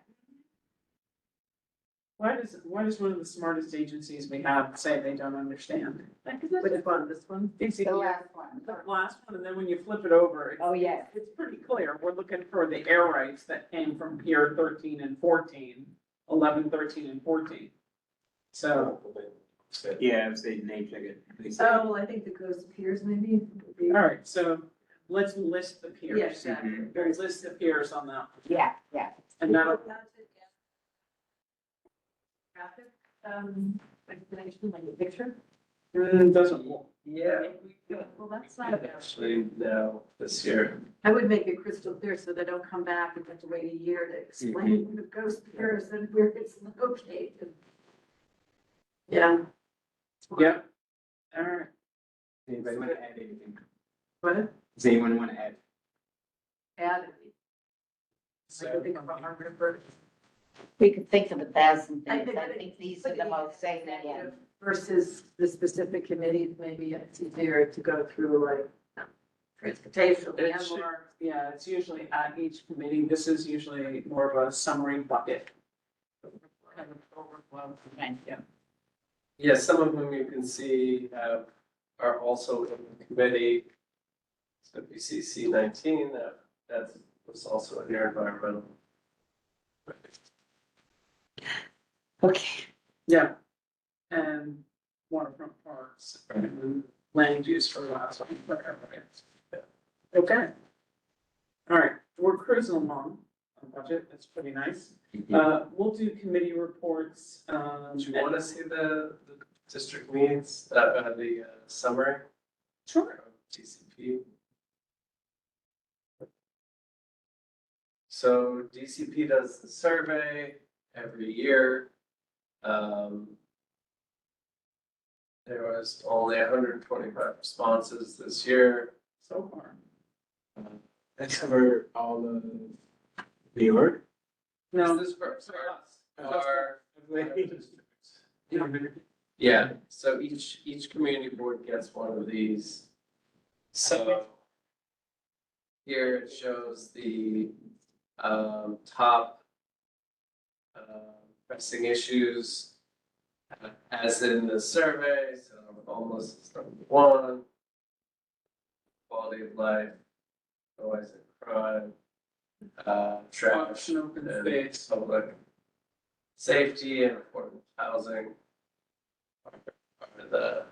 Speaker 1: why does one of the smartest agencies we have say they don't understand?
Speaker 7: Which one, this one?
Speaker 2: the last one.
Speaker 1: The last one, and then when you flip it over,
Speaker 2: Oh, yes.
Speaker 1: it's pretty clear, we're looking for the air rights that came from Pier 13 and 14, 11, 13, and 14. So,
Speaker 6: Yeah, I would say name check it.
Speaker 7: Oh, well, I think the ghost piers maybe. would be-
Speaker 1: all right, so let's list the piers.
Speaker 7: Yes, exactly.
Speaker 1: Let's list the piers on that,
Speaker 2: Yeah, yeah.
Speaker 1: and that'll,
Speaker 7: Graphic, explanation, like a picture.
Speaker 1: doesn't work.
Speaker 3: Yeah,
Speaker 7: Well, that's not bad.
Speaker 3: actually, no, this year.
Speaker 7: I would make it crystal clear so they don't come back and have to wait a year to explain the ghost piers and where it's located. Yeah.
Speaker 1: Yeah. All right.
Speaker 6: Anybody want to add anything?
Speaker 7: What?
Speaker 6: Does anyone want to add?
Speaker 7: Add. I can think of 100 birds.
Speaker 2: We could think of 1,000
Speaker 7: I
Speaker 2: things.
Speaker 7: think-
Speaker 2: I think these are the most salient.
Speaker 7: Versus the specific committees, maybe it's easier to go through like transportation.
Speaker 1: It's more, yeah, it's usually at each committee, this is usually more of a summary bucket. Kind of overflow, thank you.
Speaker 3: Yeah, some of them you can see are also in the committee. So if you see C19, that was also in your environmental.
Speaker 2: Okay.
Speaker 1: Yeah. And waterfront parks, and land use for last one, whatever it is. Okay. All right, we're cruising along on budget, that's pretty nice. We'll do committee reports,
Speaker 3: Do you want to see the district meetings, the summary?
Speaker 1: Sure.
Speaker 3: of DCP? So DCP does the survey every year. There was only 125 responses this year.
Speaker 1: So far.
Speaker 6: That cover all of New York?
Speaker 1: No,
Speaker 3: This is for
Speaker 1: us.
Speaker 3: our- Yeah, so each community board gets one of these. So here it shows the top pressing issues as in the survey, so homeless is number one. Quality of life, noise and crime, trash
Speaker 1: And open
Speaker 3: and
Speaker 1: space.
Speaker 3: public safety and affordable housing are the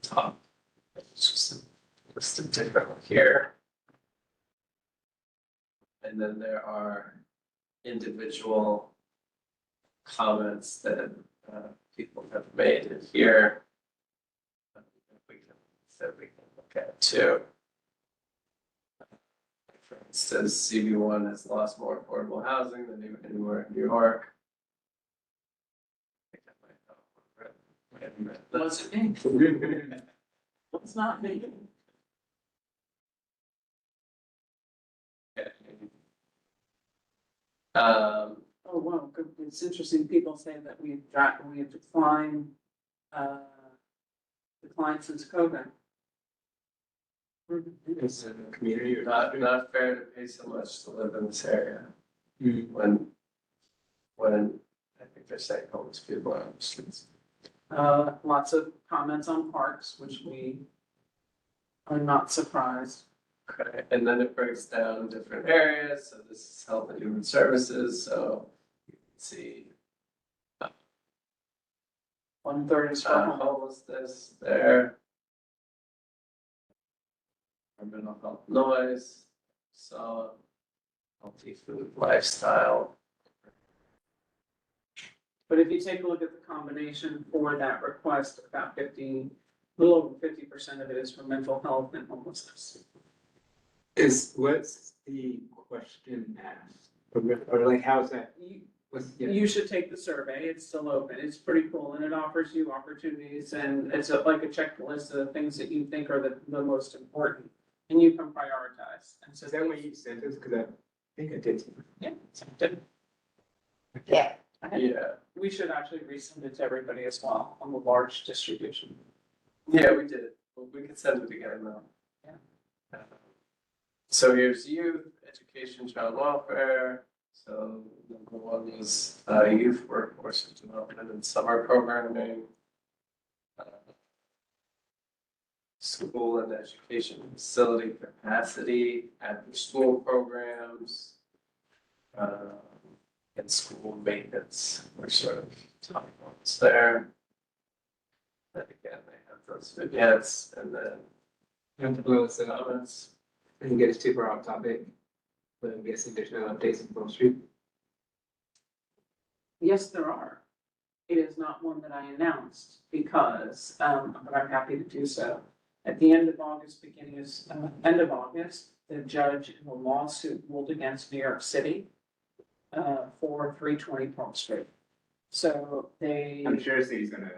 Speaker 3: top. It's just listed differently here. And then there are individual comments that people have made in here. That we can look at too. For instance, CV1 has lost more affordable housing than anywhere in New York. I think that might help.
Speaker 1: What's it mean? What's not me? Oh, wow, good. It's interesting, people say that we have declined since COVID.
Speaker 6: Is it a community or?
Speaker 3: Not fair to pay so much to live in this area
Speaker 6: Mhm.
Speaker 3: when I think they're saying homeless people are on the streets.
Speaker 1: Lots of comments on parks, which we are not surprised.
Speaker 3: Okay, and then it breaks down different areas, so this is health and human services, so you can see
Speaker 1: 1/3 is for home.
Speaker 3: homelessness there. environmental health, noise, so healthy food lifestyle.
Speaker 1: But if you take a look at the combination for that request, about 50, a little over 50% of it is for mental health and homelessness.
Speaker 6: What's the question asked? Or like, how's that?
Speaker 1: You should take the survey, it's still open, it's pretty cool, and it offers you opportunities, and it's like a checklist of the things that you think are the most important, and you can prioritize, and so.
Speaker 6: Is that what you sent us? Cause I think I did.
Speaker 1: Yeah, so did-
Speaker 2: Yeah.
Speaker 3: Yeah,
Speaker 1: we should actually resend it to everybody as well on the large distribution.
Speaker 3: yeah, we did, well, we can send it again though.
Speaker 1: Yeah.
Speaker 3: So here's youth, education, child welfare, so number one is youth workforce development and summer programming. School and education facility capacity, after school programs. And school maintenance, we're sort of top ones there. And again, they have those vignettes and then
Speaker 6: You have to blow us up
Speaker 3: comments.
Speaker 6: and get us super off topic. But I'm guessing there's no updates in Grove Street.
Speaker 1: Yes, there are. It is not one that I announced because, but I'm happy to do so. At the end of August, end of August, the judge in the lawsuit ruled against New York City for 320 Park Street. So
Speaker 6: I'm sure the city's gonna,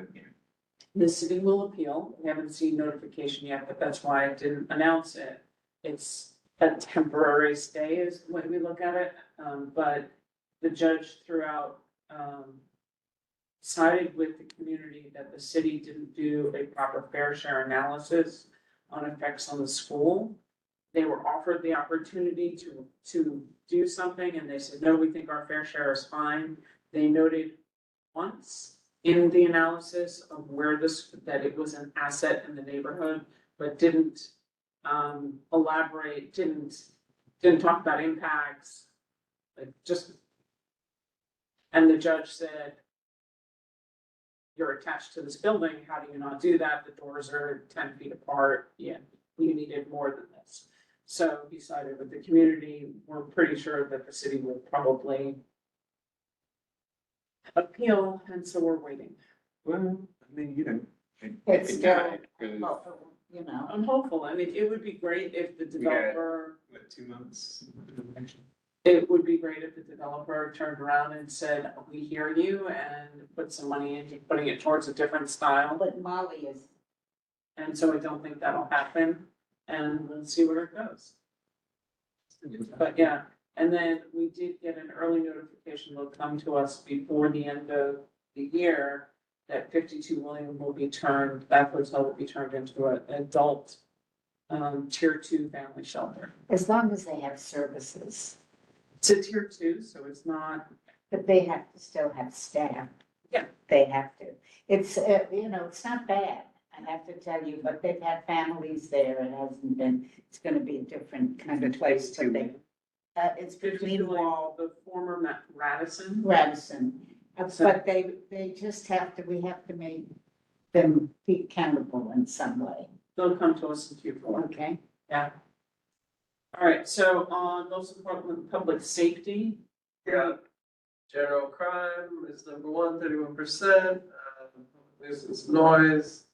Speaker 1: the city will appeal. We haven't seen notification yet, but that's why I didn't announce it. It's a temporary stay is the way we look at it. But the judge throughout sided with the community that the city didn't do a proper fair share analysis on effects on the school. They were offered the opportunity to do something and they said, no, we think our fair share is fine. They noted once in the analysis of where that it was an asset in the neighborhood, but didn't elaborate, didn't talk about impacts, like just. And the judge said, you're attached to this building, how do you not do that? The doors are 10 feet apart, yeah, you needed more than this. So he sided with the community, we're pretty sure that the city will probably appeal, and so we're waiting.
Speaker 6: well, I mean, you know.
Speaker 2: It's still,
Speaker 6: Because
Speaker 2: you know,
Speaker 1: I'm hopeful, I mean, it would be great if the developer,
Speaker 6: what, 2 months?
Speaker 1: it would be great if the developer turned around and said, we hear you, and put some money into putting it towards a different style.
Speaker 2: but Molly is,
Speaker 1: And so I don't think that'll happen, and we'll see where it goes. But yeah, and then we did get an early notification, they'll come to us before the end of the year, that 52 million will be turned, that hotel will be turned into an adult tier 2 family shelter.
Speaker 2: as long as they have services,
Speaker 1: It's a tier 2, so it's not,
Speaker 2: but they have to still have staff.
Speaker 1: Yeah.
Speaker 2: They have to. It's, you know, it's not bad, I have to tell you, but they've had families there, it hasn't been, it's gonna be a different kind of place, but they. It's
Speaker 1: 52
Speaker 2: between
Speaker 1: Wall, the former Radisson.
Speaker 2: Radisson,
Speaker 1: So-
Speaker 2: but they just have to, we have to make them be accountable in some way,
Speaker 1: They'll come to us in Q4.
Speaker 2: okay?
Speaker 1: Yeah. All right, so on most important, public safety.
Speaker 3: Yeah, general crime is number one, 31%, nuisance noise,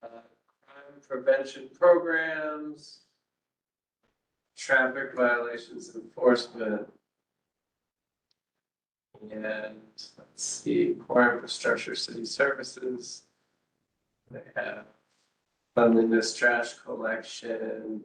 Speaker 3: crime prevention programs, traffic violations enforcement. And let's see, core infrastructure, city services. They have cleanliness, trash collection,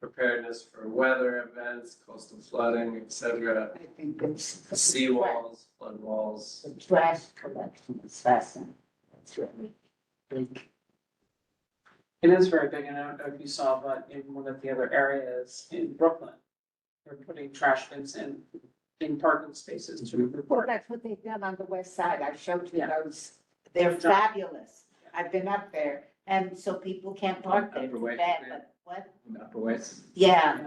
Speaker 3: preparedness for weather events, coastal flooding, etc.
Speaker 2: I think it's.
Speaker 3: Seawalls, flood walls.
Speaker 2: The trash collection is fascinating, it's really big.
Speaker 1: It is very big, and I don't know if you saw, but in one of the other areas in Brooklyn, they're putting trash bins in parking spaces to
Speaker 2: Well,
Speaker 1: report.
Speaker 2: that's what they've done on the west side, I showed you
Speaker 1: Yeah.
Speaker 2: those, they're fabulous. I've been up there, and so people can't park there,
Speaker 6: Upper
Speaker 2: too
Speaker 6: West,
Speaker 2: bad,
Speaker 6: yeah.
Speaker 2: but what?
Speaker 6: On the Upper West.
Speaker 2: Yeah,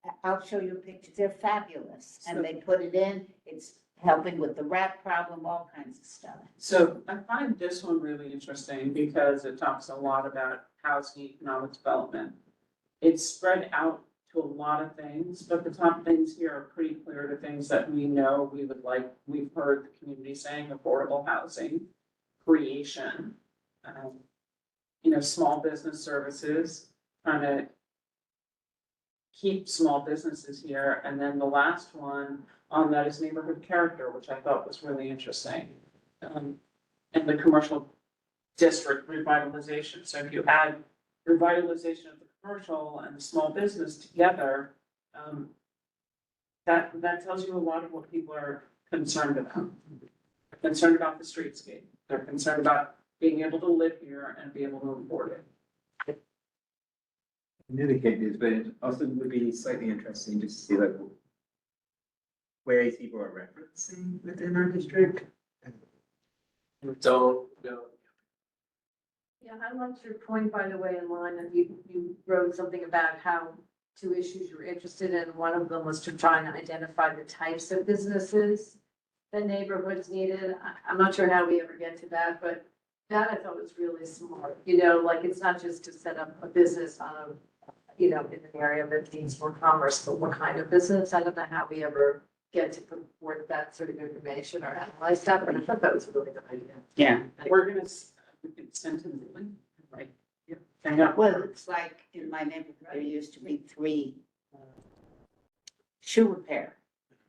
Speaker 1: Yeah.
Speaker 2: I'll show you a picture, they're fabulous,
Speaker 1: So-
Speaker 2: and they put it in, it's helping with the rat problem, all kinds of stuff.
Speaker 1: So I find this one really interesting because it talks a lot about housing, economic development. It's spread out to a lot of things, but the top things here are pretty clear to things that we know we would like, we've heard the community saying, affordable housing, creation, small business services, trying to keep small businesses here. And then the last one on that is neighborhood character, which I thought was really interesting. And the commercial district revitalization. So if you add revitalization of the commercial and the small business together, that tells you a lot of what people are concerned about. They're concerned about the streetscape. They're concerned about being able to live here and be able to afford it.
Speaker 6: Communicate this, but it also would be slightly interesting just to see like where these people are referencing within our district.
Speaker 3: Don't know.
Speaker 7: Yeah, I liked your point, by the way, in line, that you wrote something about how two issues you were interested in. One of them was to try and identify the types of businesses the neighborhoods needed. I'm not sure how we ever get to that, but that I thought was really smart. Like it's not just to set up a business on in an area that needs more commerce, but what kind of business? I don't know how we ever get to report that sort of information or analyze that, but I thought that was a really good idea.
Speaker 2: Yeah.
Speaker 1: We can send him the link, right? Yeah. Hang up.
Speaker 2: Well, it's like in my neighborhood, there used to be 3 shoe repair.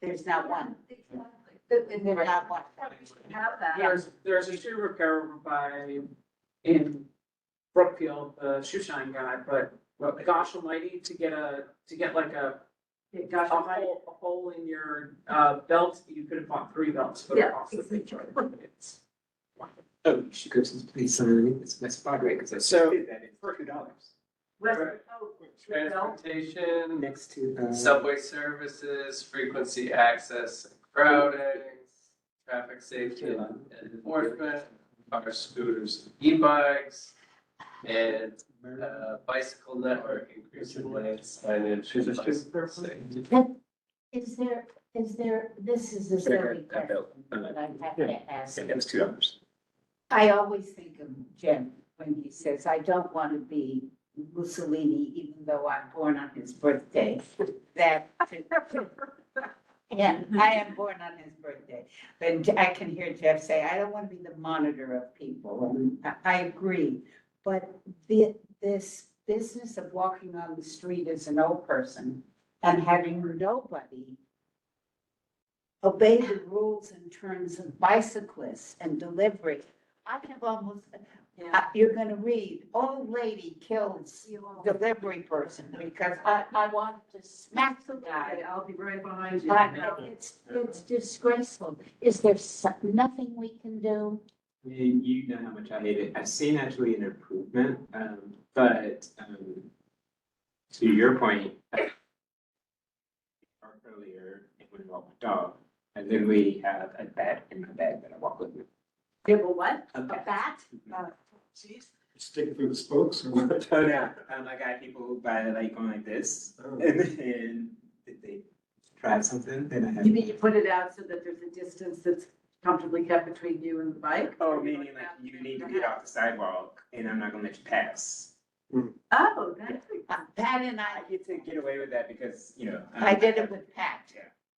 Speaker 2: There's not one.
Speaker 7: Exactly.
Speaker 2: There's not one.
Speaker 7: Have that.
Speaker 1: There's a shoe repair over in Brookfield, the shoe shine guy, but gosh almighty, to get like a hole in your belt, you could have bought 3 belts for the
Speaker 7: Yeah,
Speaker 1: cost of the
Speaker 7: exactly.
Speaker 1: It's
Speaker 6: Oh, you should go to the place on it's my spot rate because I
Speaker 1: So-
Speaker 6: did that for $2
Speaker 3: Transportation,
Speaker 6: next to
Speaker 3: subway services, frequency, access, and crowding, traffic safety and enforcement, car scooters, e-bikes, and bicycle network, increasing lane signage, and bicycle safety.
Speaker 2: This is a silly question, but I have to ask.
Speaker 6: It was $2.
Speaker 2: I always think of Jim when he says, I don't want to be Mussolini, even though I'm born on his birthday. Yeah, I am born on his birthday. But I can hear Jeff say, I don't want to be the monitor of people. And I agree. But this business of walking on the street as an old person and having nobody obey the rules in terms of bicyclists and delivery. I have almost, you're gonna read, old lady kills delivery person because I want to smack the guy.
Speaker 7: I'll be right behind you.
Speaker 2: It's disgraceful. Is there nothing we can do?
Speaker 6: You know how much I hate it. I've seen actually an improvement, but to your point, earlier when I walk my dog, I literally have a bat in my bag that I walk with me.
Speaker 7: You have a what?
Speaker 6: A
Speaker 7: A
Speaker 6: bat.
Speaker 7: bat?
Speaker 5: Stick through the spokes or what?
Speaker 6: Oh no, I got people who buy like going like this,
Speaker 5: Oh.
Speaker 6: and then if they try something, then I have.
Speaker 7: You mean you put it out so that there's a distance that's comfortably kept between you and the bike?
Speaker 6: Oh, meaning like you need to get off the sidewalk, and I'm not gonna let you pass.
Speaker 7: Oh, that's.
Speaker 2: Pat and
Speaker 6: I get to get away with that because,
Speaker 2: I did it with Pat.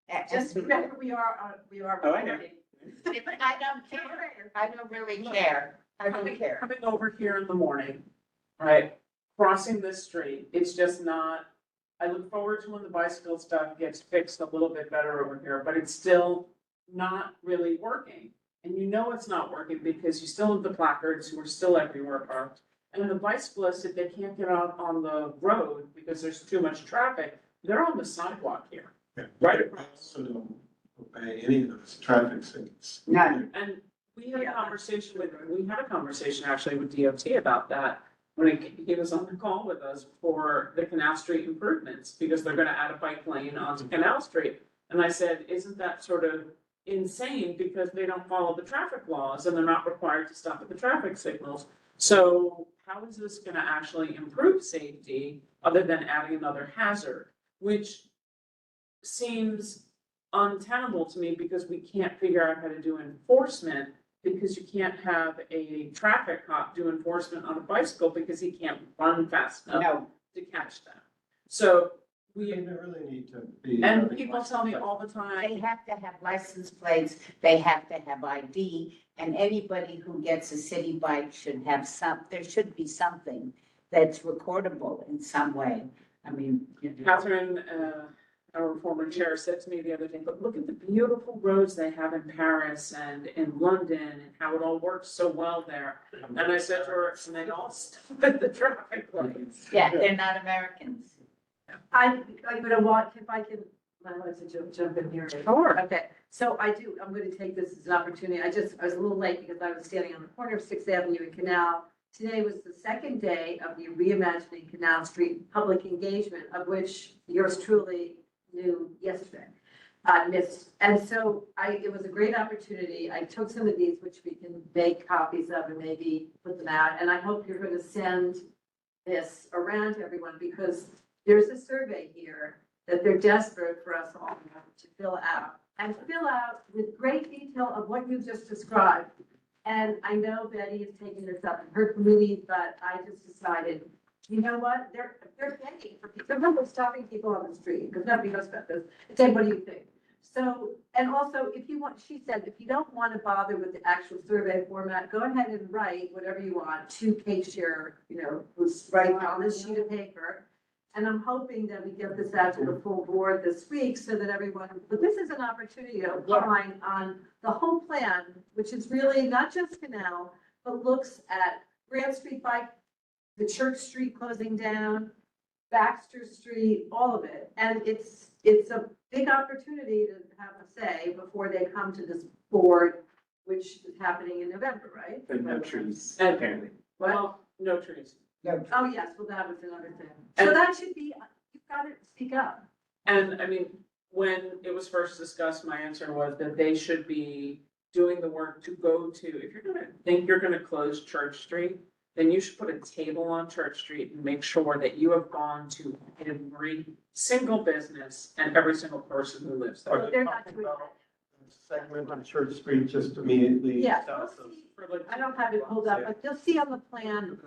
Speaker 6: Yeah.
Speaker 7: Just remember, we are.
Speaker 6: Oh, I know.
Speaker 7: recording.
Speaker 2: I don't care. I don't really care. I don't care.
Speaker 1: coming over here in the morning, right? Crossing this street, it's just not, I look forward to when the bicycle stuff gets fixed a little bit better over here, but it's still not really working. And it's not working because you still have the placards who are still everywhere parked. And the bicyclists, if they can't get out on the road because there's too much traffic, they're on the sidewalk here. Right across.
Speaker 5: So don't obey any of those traffic signals.
Speaker 2: None.
Speaker 1: And we had a conversation actually with DOT about that when he was on the call with us for the Canal Street improvements, because they're gonna add a bike lane onto Canal Street. And I said, isn't that sort of insane because they don't follow the traffic laws and they're not required to stop at the traffic signals? So how is this gonna actually improve safety other than adding another hazard, which seems untenable to me because we can't figure out how to do enforcement. Because you can't have a traffic cop do enforcement on a bicycle because he can't run fast enough
Speaker 2: No,
Speaker 1: to catch them. So
Speaker 5: They
Speaker 1: we,
Speaker 5: really need to be.
Speaker 1: and people tell me all the time.
Speaker 2: they have to have license plates, they have to have ID, and anybody who gets a city bike should have there should be something that's recordable in some way. I mean,
Speaker 1: Catherine, our former chair, said to me the other day, but look at the beautiful roads they have in Paris and in London and how it all works so well there. And I said to her, and they all stop at the traffic lights.
Speaker 2: yeah, they're not Americans.
Speaker 7: I'm gonna walk, if I can, I'd like to jump in here.
Speaker 1: Sure.
Speaker 7: Okay, so I'm gonna take this as an opportunity. I was a little late because I was standing on the corner of Sixth Avenue and Canal. Today was the second day of the Reimagining Canal Street public engagement, of which yours truly knew yesterday. Missed. And so it was a great opportunity. I took some of these, which we can make copies of and maybe put them out. And I hope you're gonna send this around to everyone because there's a survey here that they're desperate for us all to fill out. And fill out with great detail of what you just described. And I know Betty is taking this up in her committee, but I just decided, you know what, they're begging for people, they're not stopping people on the street, because nobody knows about this, and saying, what do you think? So, and also, if you want, she said, if you don't want to bother with the actual survey format, go ahead and write whatever you want to Kate Shearer, who's writing on this sheet of paper. And I'm hoping that we get this out to the full board this week so that everyone, but this is an opportunity to opine on the whole plan, which is really not just Canal, but looks at Grand Street Bike, the Church Street closing down, Baxter Street, all of it. And it's a big opportunity to have a say before they come to this board, which is happening in November, right?
Speaker 6: But no trees,
Speaker 1: And-
Speaker 6: apparently.
Speaker 1: Well, no trees.
Speaker 7: Oh, yes, well, that was another thing. So that should be, you've got to speak up.
Speaker 1: And I mean, when it was first discussed, my answer was that they should be doing the work to go to, if you're gonna close Church Street, then you should put a table on Church Street and make sure that you have gone to every single business and every single person who lives
Speaker 5: Are
Speaker 1: there.
Speaker 5: they
Speaker 7: They're not
Speaker 5: talking
Speaker 7: doing
Speaker 5: about segment on Church Street just immediately
Speaker 7: Yeah,
Speaker 5: south of?
Speaker 7: I don't have it pulled up, but you'll see on the plan.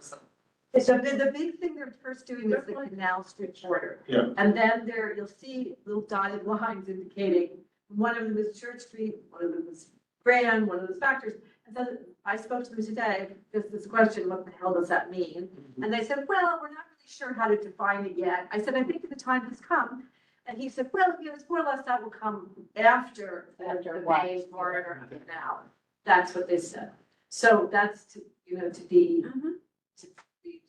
Speaker 7: So the big thing they're first doing is the Canal Street border.
Speaker 5: Yeah.
Speaker 7: And then you'll see little dotted lines indicating, one of them is Church Street, one of them is Grand, one of those factors. And then I spoke to them today, because this question, what the hell does that mean? And they said, well, we're not really sure how to define it yet. I said, I think the time has come. And he said, well, it's more or less that will come after the main corridor of the canal. That's what they said. So that's to be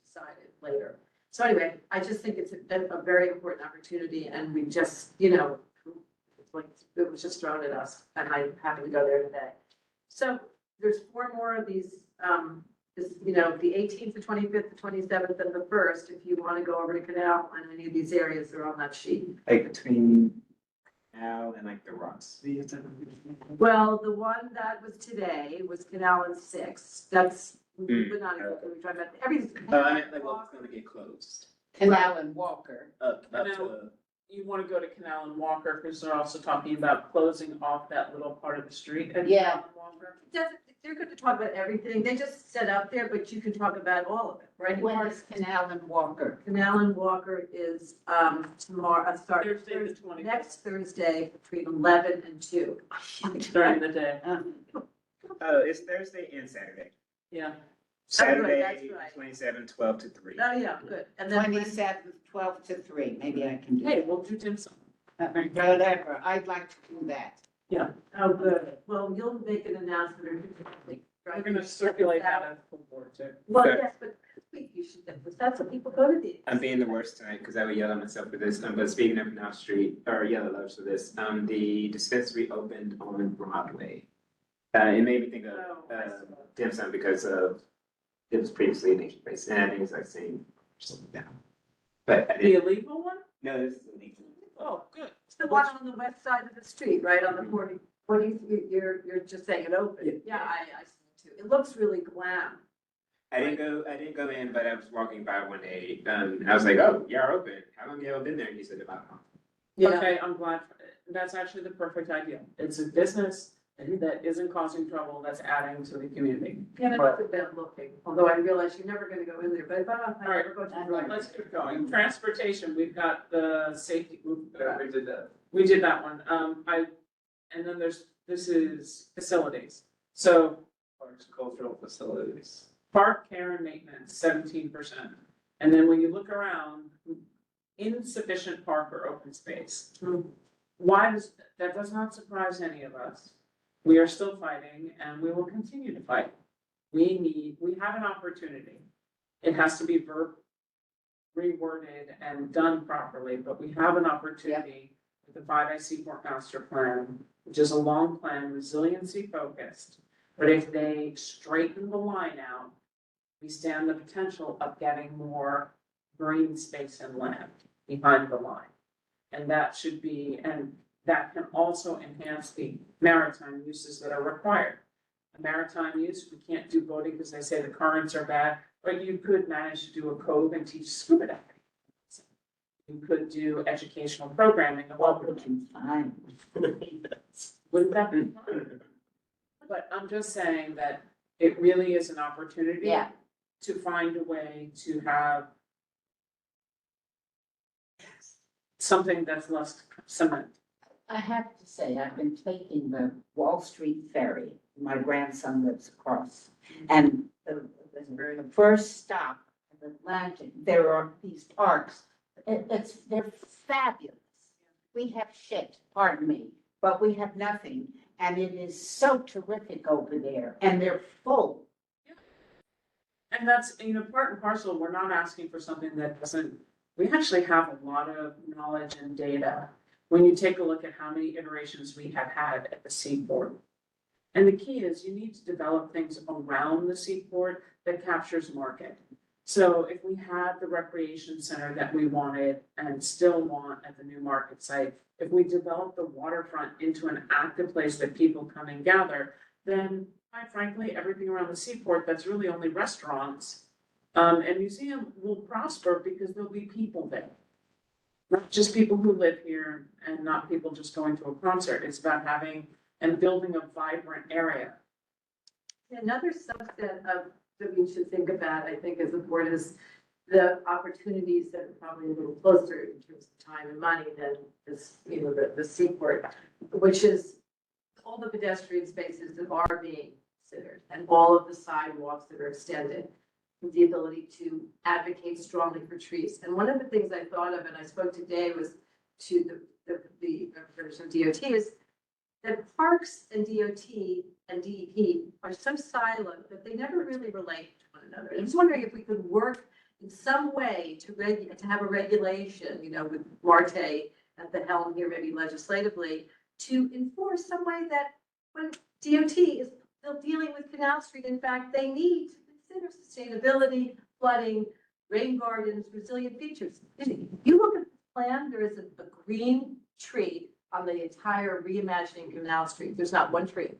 Speaker 7: decided later. So anyway, I just think it's a very important opportunity and we just, it's like, it was just thrown at us and I'm happy to go there today. So there's 4 more of these, the 18th, the 25th, the 27th, and the 1st, if you want to go over to Canal and any of these areas, they're on that sheet.
Speaker 6: Like between now and like the rocks.
Speaker 7: Well, the one that was today was Canal and 6. That's, but not exactly what we're talking about. Everything's.
Speaker 6: I meant like what's gonna get closed.
Speaker 2: Canal and Walker.
Speaker 6: Up
Speaker 1: Canal.
Speaker 6: to,
Speaker 1: You wanna go to Canal and Walker, because they're also talking about closing off that little part of the street at
Speaker 2: Yeah.
Speaker 1: Canal and Walker.
Speaker 7: They're going to talk about everything. They just set up there, but you can talk about all of it, right?
Speaker 2: When is Canal and Walker?
Speaker 7: Canal and Walker is tomorrow,
Speaker 1: Thursday, the 25th.
Speaker 7: next Thursday between 11 and 2.
Speaker 1: During the day,
Speaker 6: it's Thursday and Saturday.
Speaker 1: yeah.
Speaker 6: Saturday,
Speaker 7: that's right.
Speaker 6: 27, 12 to 3.
Speaker 7: Oh, yeah, good. And then
Speaker 2: 27th, 12 to 3, maybe I can do
Speaker 1: Hey,
Speaker 2: it.
Speaker 1: we'll do dim sum.
Speaker 2: Whatever, I'd like to do that.
Speaker 7: oh, good. Well, you'll make an announcement or something, right?
Speaker 1: We're gonna circulate that at the full board too.
Speaker 7: Well,
Speaker 6: Okay.
Speaker 7: yes, but this week you should, that's what people go to these.
Speaker 6: I'm being the worst tonight because I would yell at myself for this. But speaking of Canal Street, or Yellow Loves for this, the dispensary opened on Broadway. It made me think of
Speaker 1: Oh, I saw.
Speaker 6: dim sum because of it was previously a nation place, and I think it's like saying something down. But I
Speaker 1: The
Speaker 6: didn't.
Speaker 1: illegal one?
Speaker 6: No, this is illegal.
Speaker 1: Oh, good.
Speaker 7: It's the one on the west side of the street, right, on the 40, you're just saying it open. Yeah, I see it too. It looks really glam.
Speaker 6: I didn't go in, but I was walking by one day, and I was like, "Oh, you're open. How long have you been there?" And he said, "About a month."
Speaker 7: Yeah.
Speaker 1: Okay, I'm glad. that's actually the perfect idea. It's a business that isn't causing trouble, that's adding to the community.
Speaker 7: Yeah, that's a bad looking, although I realize you're never gonna go in there, but I thought I
Speaker 1: All right,
Speaker 7: never go to the
Speaker 1: Right,
Speaker 7: drive.
Speaker 1: let's keep going. Transportation, we've got the safety,
Speaker 3: We did that.
Speaker 1: we did that one. And then this is facilities. So
Speaker 3: Parks, cultural facilities.
Speaker 1: park care and maintenance, 17%. And then when you look around, insufficient park or open space. Why that does not surprise any of us. We are still fighting and we will continue to fight. We have an opportunity. It has to be reworded and done properly, but we have an opportunity with the 5I Seaport Master Plan, which is a long plan, resiliency focused. But if they straighten the line out, we stand the potential of getting more green space and land behind the line. And that should be, and that can also enhance the maritime uses that are required. A maritime use, we can't do boating because they say the currents are bad, but you could manage to do a cove and teach scuba diving. You could do educational programming.
Speaker 2: What we can find.
Speaker 1: Wouldn't that be fun? But I'm just saying that it really is an opportunity.
Speaker 2: Yeah.
Speaker 1: To find a way to have something that's less cement.
Speaker 2: I have to say, I've been taking the Wall Street Ferry. My grandson lives across. And the first stop in Atlantic, there are these parks. They're fabulous. We have shit, pardon me, but we have nothing. And it is so terrific over there and they're full.
Speaker 1: And that's, part and parcel, we're not asking for something that doesn't, we actually have a lot of knowledge and data. When you take a look at how many iterations we have had at the seaport. And the key is you need to develop things around the seaport that captures market. So if we had the recreation center that we wanted and still want at the new market site, if we develop the waterfront into an active place that people come and gather, then quite frankly, everything around the seaport that's really only restaurants and museum will prosper because there'll be people there. Not just people who live here and not people just going to a concert. It's about having and building a vibrant area.
Speaker 7: Another subset of that we should think about, I think, as a board is the opportunities that are probably a little closer in terms of time and money than this, the seaport, which is all the pedestrian spaces that are being considered and all of the sidewalks that are extended, with the ability to advocate strongly for trees. And one of the things I thought of, and I spoke today, was to the representative of DOT, is that parks and DOT and DEP are so siloed that they never really relate to one another. I was wondering if we could work in some way to have a regulation, with Marte at the helm here, maybe legislatively, to enforce some way that when DOT is still dealing with Canal Street, in fact, they need to consider sustainability, flooding, rain gardens, resilient features. If you look at the plan, there is a green tree on the entire reimagining Canal Street. There's not one tree,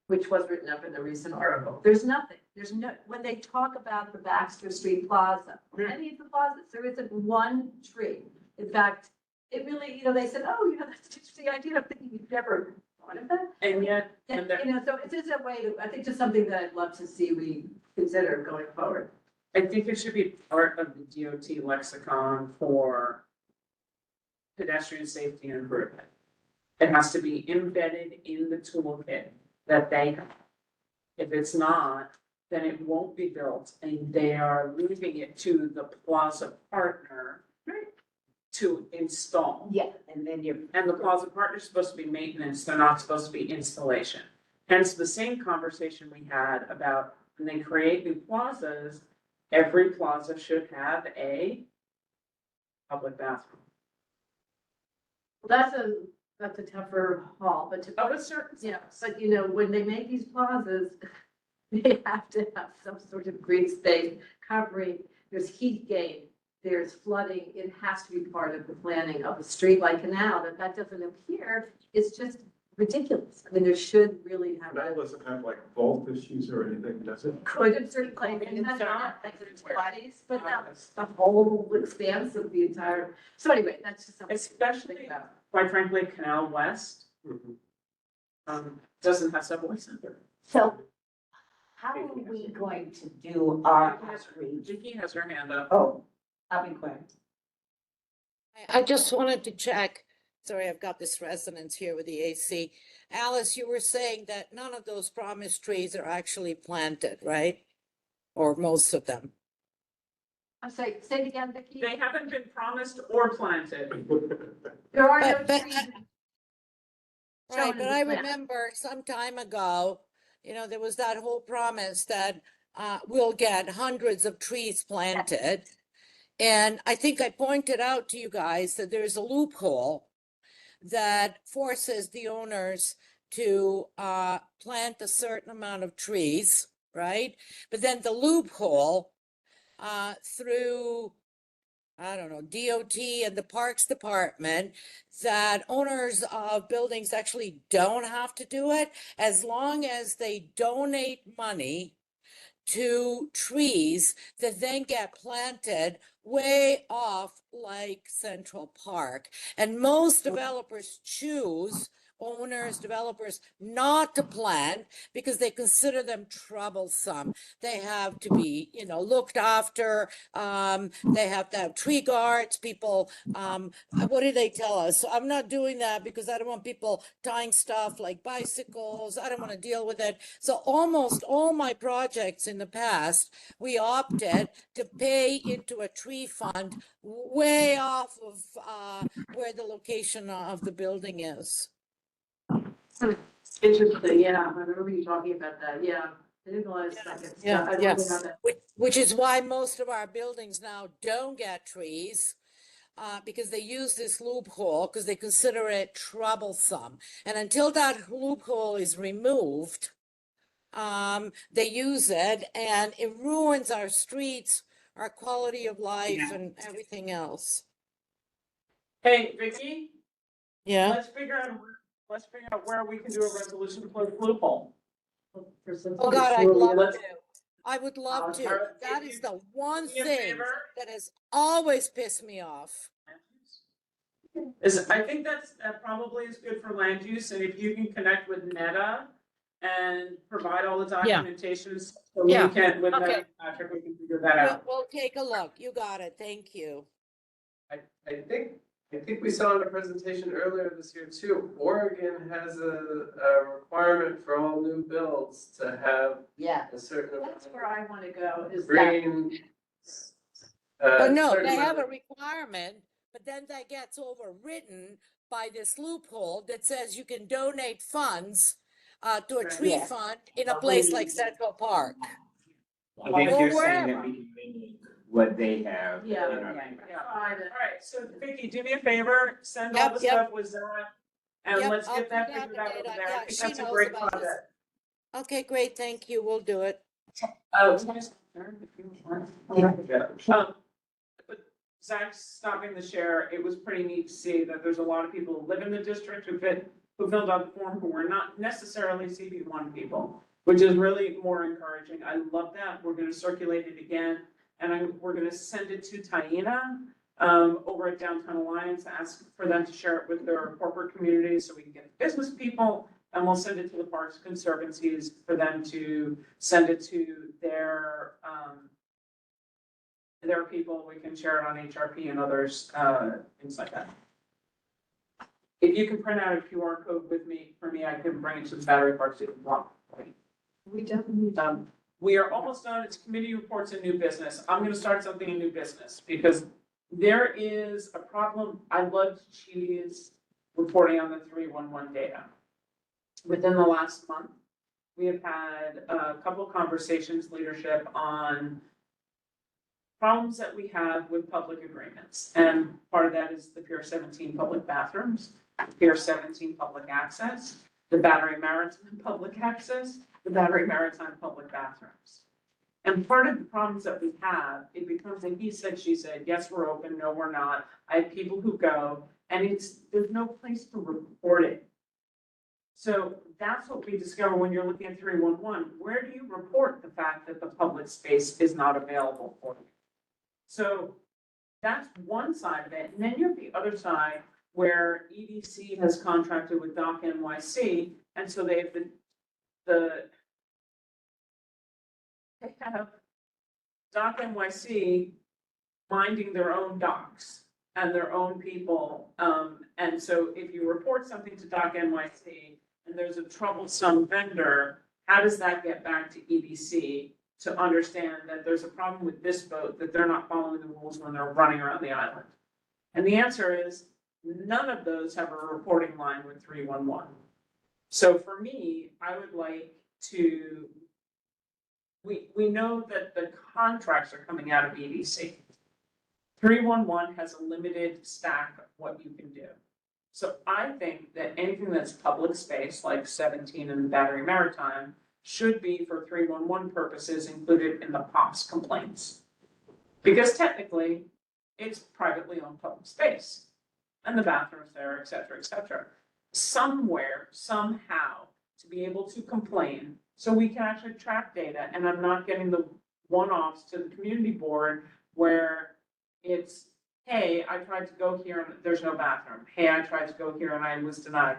Speaker 7: which was written up in a recent article. There's nothing. There's no, when they talk about the Baxter Street Plaza, or any of the plazas, there isn't one tree. In fact, it really, they said, oh, that's just the idea of thinking you've never thought of that.
Speaker 1: And yet,
Speaker 7: And, so it's just a way to, I think just something that I'd love to see we consider going forward.
Speaker 1: I think it should be part of the DOT lexicon for pedestrian safety and improvement. It has to be embedded in the toolkit that they have. If it's not, then it won't be built and they are leaving it to the plaza partner to install.
Speaker 2: Yeah, and then
Speaker 1: And the plaza partner is supposed to be maintenance, they're not supposed to be installation. Hence the same conversation we had about when they create new plazas, every plaza should have a public bathroom.
Speaker 7: Well, that's a tougher haul, but
Speaker 1: Of a certain.
Speaker 7: but when they make these plazas, they have to have some sort of green space covering, there's heat gain, there's flooding, it has to be part of the planning of the street like canal, that doesn't appear, it's just ridiculous. I mean, there should really have.
Speaker 5: That doesn't have like vault issues or anything, does it?
Speaker 7: Could in certain places,
Speaker 1: It's not.
Speaker 7: bodies, but not the whole expanse of the entire, so anyway, that's just something. to think
Speaker 1: Especially,
Speaker 7: about.
Speaker 1: quite frankly, Canal West,
Speaker 5: Mhm.
Speaker 1: doesn't have Subway Center.
Speaker 2: So how are we going to do our outreach?
Speaker 1: Vicky has her hand up.
Speaker 2: Oh, I'll be quiet.
Speaker 10: I just wanted to check, sorry, I've got this resonance here with the AC. Alice, you were saying that none of those promised trees are actually planted, right? Or most of them.
Speaker 7: I'm sorry, say it again, Vicki.
Speaker 1: They haven't been promised or planted.
Speaker 7: There are no
Speaker 10: But-
Speaker 7: trees.
Speaker 10: Right,
Speaker 7: shown in
Speaker 10: but
Speaker 7: the
Speaker 10: I
Speaker 7: plan.
Speaker 10: remember some time ago, there was that whole promise that we'll get hundreds of trees planted. And I think I pointed out to you guys that there's a loophole that forces the owners to plant a certain amount of trees, right? But then the loophole through, I don't know, DOT and the Parks Department, that owners of buildings actually don't have to do it as long as they donate money to trees that then get planted way off like Central Park. And most developers choose, developers, not to plant because they consider them troublesome. They have to be, looked after. They have to have tree guards. People, what do they tell us? So I'm not doing that because I don't want people tying stuff like bicycles. I don't want to deal with it. So almost all my projects in the past, we opted to pay into a tree fund way off of where the location of the building is.
Speaker 7: Interesting, yeah, I remember you talking about that, yeah. I didn't realize that.
Speaker 10: Yeah,
Speaker 7: I don't
Speaker 10: yes.
Speaker 7: know that.
Speaker 10: Which is why most of our buildings now don't get trees. Because they use this loophole because they consider it troublesome. And until that loophole is removed, they use it and it ruins our streets, our quality of life and everything else.
Speaker 1: Hey, Vicky,
Speaker 10: Yeah.
Speaker 1: let's figure out where we can do a resolution to close the loophole.
Speaker 10: Oh, God, I'd love
Speaker 1: Let's-
Speaker 10: to. I would love to.
Speaker 1: Alright,
Speaker 10: That
Speaker 1: if
Speaker 10: is
Speaker 1: you
Speaker 10: the one
Speaker 1: do me a
Speaker 10: thing
Speaker 1: favor.
Speaker 10: that has always pissed me off.
Speaker 1: I think that probably is good for land use, and if you can connect with Neta and provide all the
Speaker 10: Yeah.
Speaker 1: documentation, so we
Speaker 10: Yeah.
Speaker 1: can, with
Speaker 10: Okay.
Speaker 1: Patrick, we can figure that out.
Speaker 10: We'll take a look. You got it. Thank you.
Speaker 3: I think we saw in a presentation earlier this year too, Oregon has a requirement for all new builds to have
Speaker 2: Yeah.
Speaker 3: a certain amount
Speaker 7: That's
Speaker 3: of
Speaker 7: where I wanna go, is that.
Speaker 3: green.
Speaker 10: Oh, no,
Speaker 3: certain
Speaker 10: they have
Speaker 3: amount
Speaker 10: a requirement, but then that gets overridden by this loophole that says you can donate funds to a tree
Speaker 2: Yeah.
Speaker 10: fund in a place like Central Park.
Speaker 6: I think
Speaker 10: Or
Speaker 6: you're saying
Speaker 10: wherever.
Speaker 6: that we can mimic what they have.
Speaker 7: Yeah.
Speaker 6: in our-
Speaker 1: Yeah.
Speaker 7: Try to-
Speaker 1: All right, so Vicky, do me a favor, send all
Speaker 10: Yep,
Speaker 1: the
Speaker 10: yep.
Speaker 1: stuff with Zach, and
Speaker 10: Yep,
Speaker 1: let's
Speaker 10: I'll
Speaker 1: get that
Speaker 10: put out
Speaker 1: figured
Speaker 10: the
Speaker 1: out over
Speaker 10: data.
Speaker 1: there.
Speaker 10: Yeah,
Speaker 1: I think
Speaker 10: she
Speaker 1: that's a
Speaker 10: knows
Speaker 1: great
Speaker 10: about this.
Speaker 1: project.
Speaker 10: Okay, great, thank you, we'll do it.
Speaker 1: But Zach stopping the share, it was pretty neat to see that there's a lot of people who live in the district who filled out the form who were not necessarily CB1 people, which is really more encouraging. I love that. We're gonna circulate it again, and we're gonna send it to Taina over at Downtown Alliance, ask for them to share it with their corporate community so we can get business people. And we'll send it to the Parks Conservancies for them to send it to their people. We can share it on HRP and others, things like that. If you can print out a QR code with me, for me, I can bring it to the Battery Park City Block.
Speaker 7: We definitely.
Speaker 1: We are almost done. It's committee reports and new business. I'm gonna start something in new business because there is a problem. I love Chi's reporting on the 311 data. Within the last month, we have had a couple of conversations, leadership, on problems that we have with public agreements. And part of that is the Pier 17 public bathrooms, Pier 17 public access, the Battery Maritime public access, the Battery Maritime public bathrooms. And part of the problems that we have, it becomes a he said, she said, yes, we're open, no, we're not. I have people who go, and there's no place to report it. So that's what we discover when you're looking at 311. Where do you report the fact that the public space is not available for you? So that's one side of it. And then you have the other side where EDC has contracted with Doc NYC. And so they have they have Doc NYC minding their own docks and their own people. And so if you report something to Doc NYC and there's a troublesome vendor, how does that get back to EDC to understand that there's a problem with this boat, that they're not following the rules when they're running around the island? And the answer is, none of those have a reporting line with 311. So for me, I would like to, we know that the contracts are coming out of EDC. 311 has a limited stack of what you can do. So I think that anything that's public space, like 17 and Battery Maritime, should be for 311 purposes included in the POPs complaints. Because technically, it's privately owned public space. And the bathrooms there, et cetera, et cetera. Somewhere, somehow, to be able to complain, so we can actually track data, and I'm not getting the one-offs to the community board where it's, hey, I tried to go here and there's no bathroom. Hey, I tried to go here and I was denied.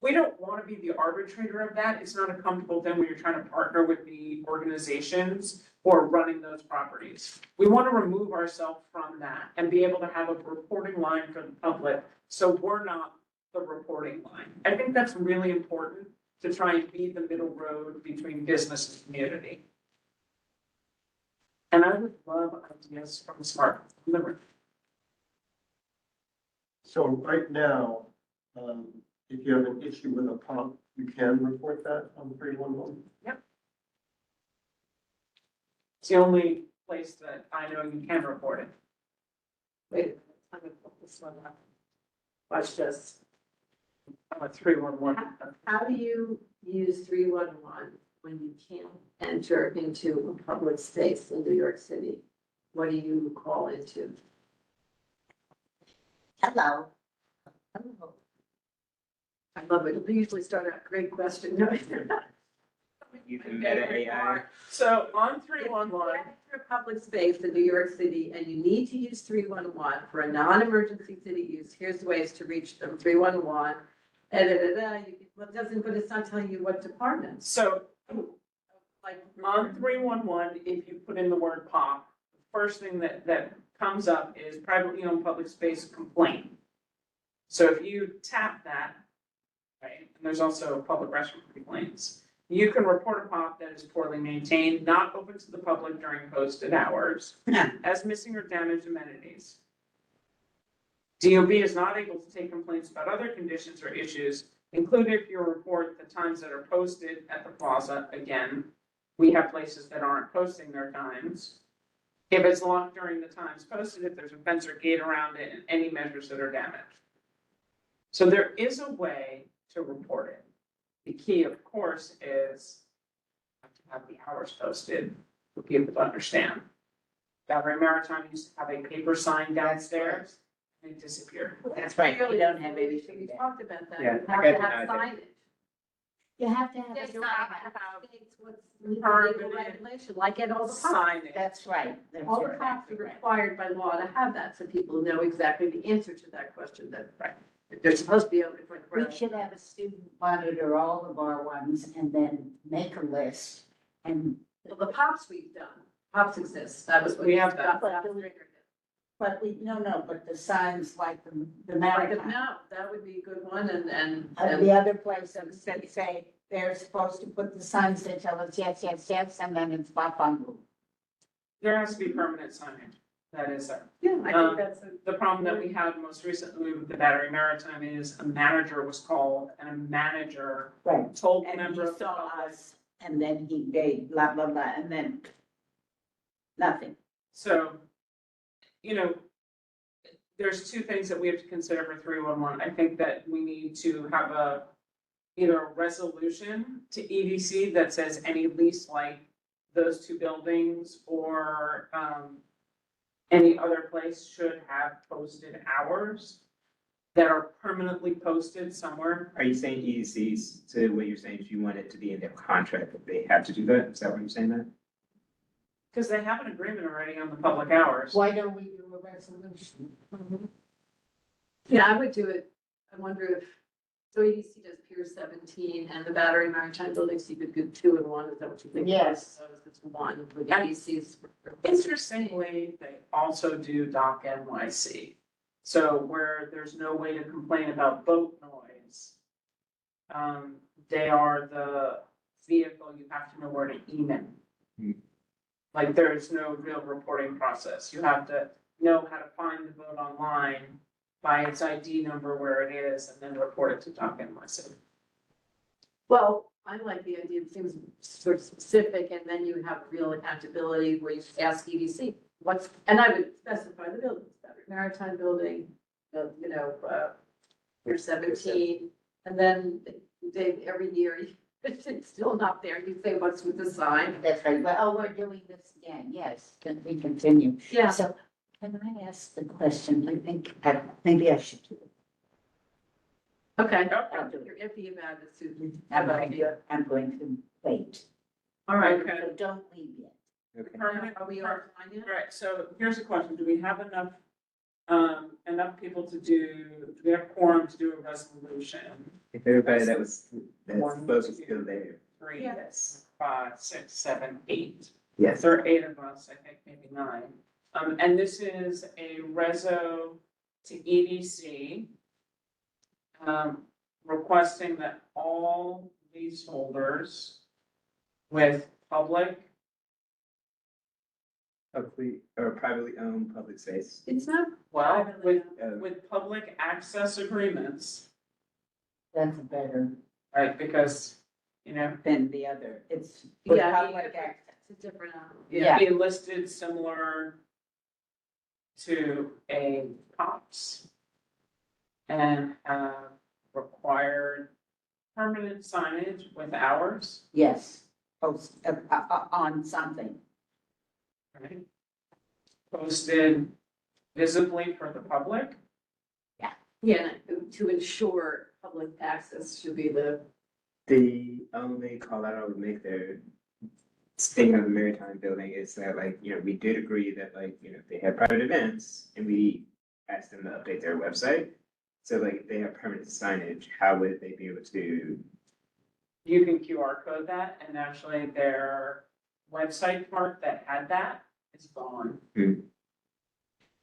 Speaker 1: We don't want to be the arbitrator of that. It's not a comfortable thing when you're trying to partner with the organizations who are running those properties. We want to remove ourselves from that and be able to have a reporting line for the public, so we're not the reporting line. I think that's really important to try and be the middle road between business and community. And I would love ideas from Smart Liver.
Speaker 5: So right now, if you have an issue with a pump, you can report that on 311?
Speaker 1: It's the only place that I know you can report it.
Speaker 7: Wait, I'm gonna put this one up. Watch this.
Speaker 1: I'm a 311.
Speaker 7: How do you use 311 when you can't enter into a public space in New York City? What do you call into?
Speaker 2: Hello.
Speaker 7: I love it. We usually start out, great question. No.
Speaker 6: You can meta AI.
Speaker 1: So on
Speaker 7: If
Speaker 1: 311,
Speaker 7: you enter a public space in New York City and you need to use 311 for a non-emergency city use, here's ways to reach them, 311. Well, it doesn't, but it's not telling you what departments,
Speaker 1: so
Speaker 7: like.
Speaker 1: on 311, if you put in the word POP, the first thing that comes up is privately owned public space complaint. So if you tap that, right, and there's also public restroom complaints, you can report a POP that is poorly maintained, not open to the public during posted hours, as missing or damaged amenities. DOB is not able to take complaints about other conditions or issues, including if you report the times that are posted at the plaza. Again, we have places that aren't posting their times. If it's locked during the times posted, if there's a fence or gate around it, and any measures that are damaged. So there is a way to report it. The key, of course, is to have the hours posted for people to understand. Battery Maritime used to have a paper sign downstairs, and it disappeared.
Speaker 2: That's right, we don't have anything
Speaker 7: We
Speaker 2: there.
Speaker 7: talked about that.
Speaker 6: Yeah,
Speaker 7: You
Speaker 6: I
Speaker 7: have
Speaker 6: got
Speaker 7: to have
Speaker 6: the idea.
Speaker 7: signage.
Speaker 2: You have to have,
Speaker 4: There's
Speaker 7: You
Speaker 4: not
Speaker 7: have
Speaker 4: enough.
Speaker 7: to have states what's legal
Speaker 1: Permanent
Speaker 7: regulation, like at all the parks.
Speaker 1: Signage.
Speaker 2: that's right. That's
Speaker 7: All the
Speaker 2: right.
Speaker 7: parks are required by law to have that, so people know exactly the answer to that question, that, right, they're supposed to be open for.
Speaker 2: We should have a student monitor all of our ones and then make a list and,
Speaker 7: Well, the POPs we've done, POPs exists, that was what.
Speaker 1: We have that.
Speaker 7: Scott Stringer did.
Speaker 2: but but the signs like the
Speaker 7: Like,
Speaker 2: Maritime.
Speaker 7: no, that would be a good one, and.
Speaker 2: The other places that say they're supposed to put the signs that tell us yes, yes, yes, and then it's pop on blue.
Speaker 1: There has to be permanent signage. That is there.
Speaker 7: Yeah, I
Speaker 1: Um,
Speaker 7: think that's a.
Speaker 1: The problem that we had most recently with the Battery Maritime is a manager was called and a manager
Speaker 2: Right.
Speaker 1: told a
Speaker 2: And
Speaker 1: member
Speaker 2: he
Speaker 1: of the
Speaker 2: saw
Speaker 1: public.
Speaker 2: us and then they blah, blah, blah, and then nothing.
Speaker 1: So, there's two things that we have to consider for 311. I think that we need to have either a resolution to EDC that says any lease like those two buildings or any other place should have posted hours. that are permanently posted somewhere.
Speaker 6: Are you saying EDCs, so what you're saying is you want it to be in their contract that they have to do that? Is that what you're saying that?
Speaker 1: Because they have an agreement already on the public hours.
Speaker 2: Why don't we do a resolution?
Speaker 7: Yeah, I would do it. I wonder if, so EDC does Pier 17 and the Battery Maritime Buildings, you could do 2 and 1, is that what you think?
Speaker 2: Yes.
Speaker 7: So it's 1 with EDC's.
Speaker 1: Interestingly, they also do Dock NYC. So where there's no way to complain about boat noise, they are the vehicle you have to know where to email.
Speaker 6: Hmm.
Speaker 1: Like there is no real reporting process. You have to know how to find the boat online by its ID number where it is and then report it to Dock NYC.
Speaker 7: Well, I like the idea, it seems sort of specific, and then you have real accountability where you just ask EDC, and I would specify the buildings, Battery Maritime Building, Pier 17, and then they, every year, it's still not there, you say, what's with the sign?
Speaker 2: That's right, but, oh, we're doing this again, yes, can we continue?
Speaker 7: Yeah.
Speaker 2: So, can I ask the question, I think, maybe I should do it.
Speaker 7: Okay,
Speaker 2: I'll do it.
Speaker 7: you're iffy about it, Susan.
Speaker 2: I'm going to wait.
Speaker 7: All right,
Speaker 1: Okay.
Speaker 2: So don't leave yet.
Speaker 6: Okay.
Speaker 1: Permanent,
Speaker 7: are we all fine yet?
Speaker 1: Right, so here's a question, do we have enough people to do we have quorum to do a resolution?
Speaker 6: If everybody that's
Speaker 1: One,
Speaker 6: supposed to
Speaker 1: two.
Speaker 6: still there.
Speaker 1: 3,
Speaker 7: Yes.
Speaker 1: 5, 6, 7, 8.
Speaker 6: Yes.
Speaker 1: There are 8 of us, I think, maybe 9. And this is a reso to EDC. Requesting that all leaseholders with public,
Speaker 6: Publicly or privately owned public space.
Speaker 7: It's not.
Speaker 1: well,
Speaker 7: privately
Speaker 1: with public access agreements,
Speaker 2: That's better
Speaker 1: right, because,
Speaker 2: than the other, it's.
Speaker 7: owned. Yeah,
Speaker 2: public access.
Speaker 7: it's a different.
Speaker 2: Yeah.
Speaker 1: be listed similar to a POPS and have required permanent signage with hours,
Speaker 2: Yes, post, on something.
Speaker 1: right? Posted visibly for the public.
Speaker 7: Yeah, to ensure public access should be the,
Speaker 6: The only call out I would make there, staying on the Maritime Building, is that we did agree that they have private events and we asked them to update their website. So if they have permanent signage, how would they be able to?
Speaker 1: You can QR code that, and actually their website part that had that is gone.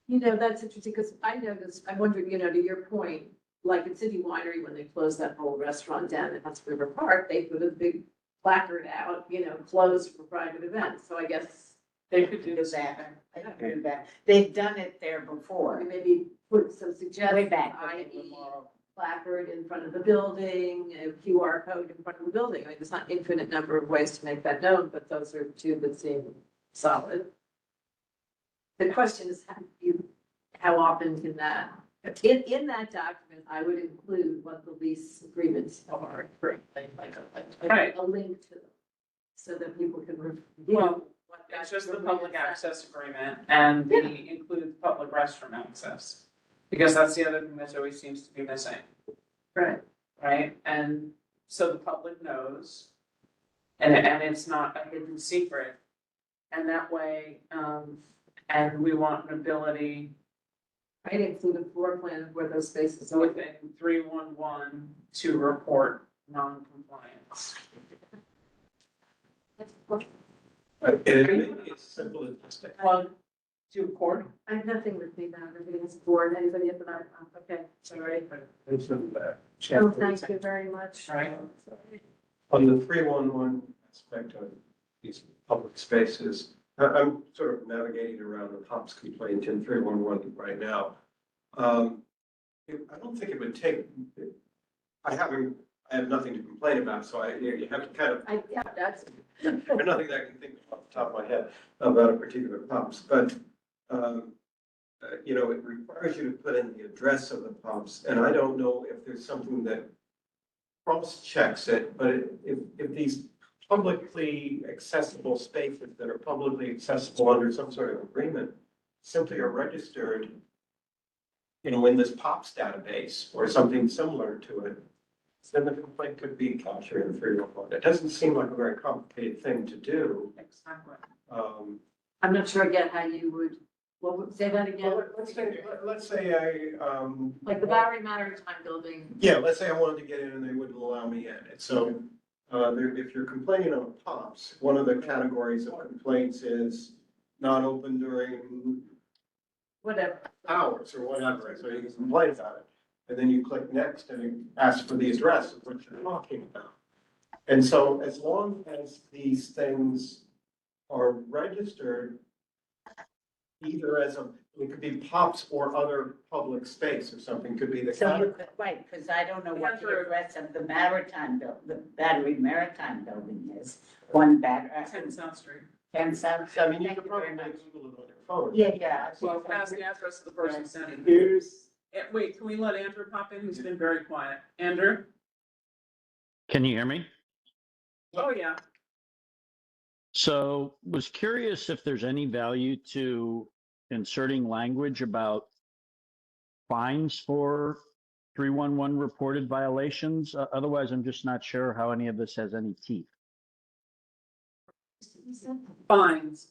Speaker 7: that's interesting, because I noticed, I'm wondering, to your point, like at City Winery, when they closed that whole restaurant down in Hudson River Park, they put a big placard out, closed for private events, so I guess
Speaker 1: They could do
Speaker 2: Do
Speaker 1: the same
Speaker 2: that.
Speaker 1: thing.
Speaker 2: I can do that. They've done it there
Speaker 7: we
Speaker 2: before.
Speaker 7: maybe put some suggestions,
Speaker 2: Way back.
Speaker 7: i.e. placard in front of the building, a QR code in front of the building. I mean, there's not infinite number of ways to make that known, but those are 2 that seem solid. The question is, how often can that, in that document, I would include what the lease agreements are,
Speaker 1: Right.
Speaker 7: a link to them, so that people can review.
Speaker 1: Well,
Speaker 7: what
Speaker 1: It's
Speaker 7: that
Speaker 1: just the
Speaker 7: agreement
Speaker 1: public
Speaker 7: says.
Speaker 1: access agreement and the includes public restroom access. Because that's the other thing that always seems to be missing,
Speaker 7: Right.
Speaker 1: right? And so the public knows. And it's not a hidden secret. And that way, and we want an ability
Speaker 7: I'd include a floor plan of where those spaces are.
Speaker 1: within 311 to report non-compliance.
Speaker 5: It's simple as just.
Speaker 1: Plug to court.
Speaker 7: I have nothing with me now, everything's board, anybody at the back, okay, sorry. Oh, thank you very much.
Speaker 1: Right.
Speaker 5: On the 311 aspect of these public spaces, I'm sort of navigating around the POPs complaint in 311 right now. I don't think it would take, I have nothing to complain about, so you have to kind of,
Speaker 7: Yeah, that's.
Speaker 5: there's nothing that I can think of off the top of my head about a particular POPs, but, it requires you to put in the address of the POPs, and I don't know if there's something that cross-checks it, but if these publicly accessible spaces that are publicly accessible under some sort of agreement simply are registered in this POPs database or something similar to it, then the complaint could be captured in 311. It doesn't seem like a very complicated thing to do.
Speaker 1: Exactly.
Speaker 7: I'm not sure again how you would, say that again?
Speaker 5: Well, let's say I,
Speaker 7: Like the Bowery Maritime Building.
Speaker 5: yeah, let's say I wanted to get in and they wouldn't allow me in. And so, if you're complaining on POPs, one of the categories of complaints is not open during
Speaker 7: Whatever.
Speaker 5: hours or whatever, so you can complain about it. And then you click next and it asks for the address of what you're talking about. And so as long as these things are registered, either as it could be POPs or other public space or something, could be the
Speaker 2: So you
Speaker 5: category.
Speaker 2: could, right, because I don't know what the
Speaker 1: Yeah.
Speaker 2: address of the the Battery Maritime Building is. One
Speaker 1: 10 South Street.
Speaker 2: 10 South.
Speaker 5: I mean, you
Speaker 2: Thank
Speaker 5: could
Speaker 2: very
Speaker 5: probably
Speaker 2: much.
Speaker 5: Google it on your phone.
Speaker 2: Yeah.
Speaker 1: Well, pass the address of the person sending it.
Speaker 6: Here's,
Speaker 1: Wait, can we let Andrew pop in? He's been very quiet. Andrew?
Speaker 11: Can you hear me?
Speaker 1: Oh, yeah.
Speaker 11: So was curious if there's any value to inserting language about fines for 311 reported violations. Otherwise, I'm just not sure how any of this has any teeth.
Speaker 1: Fines.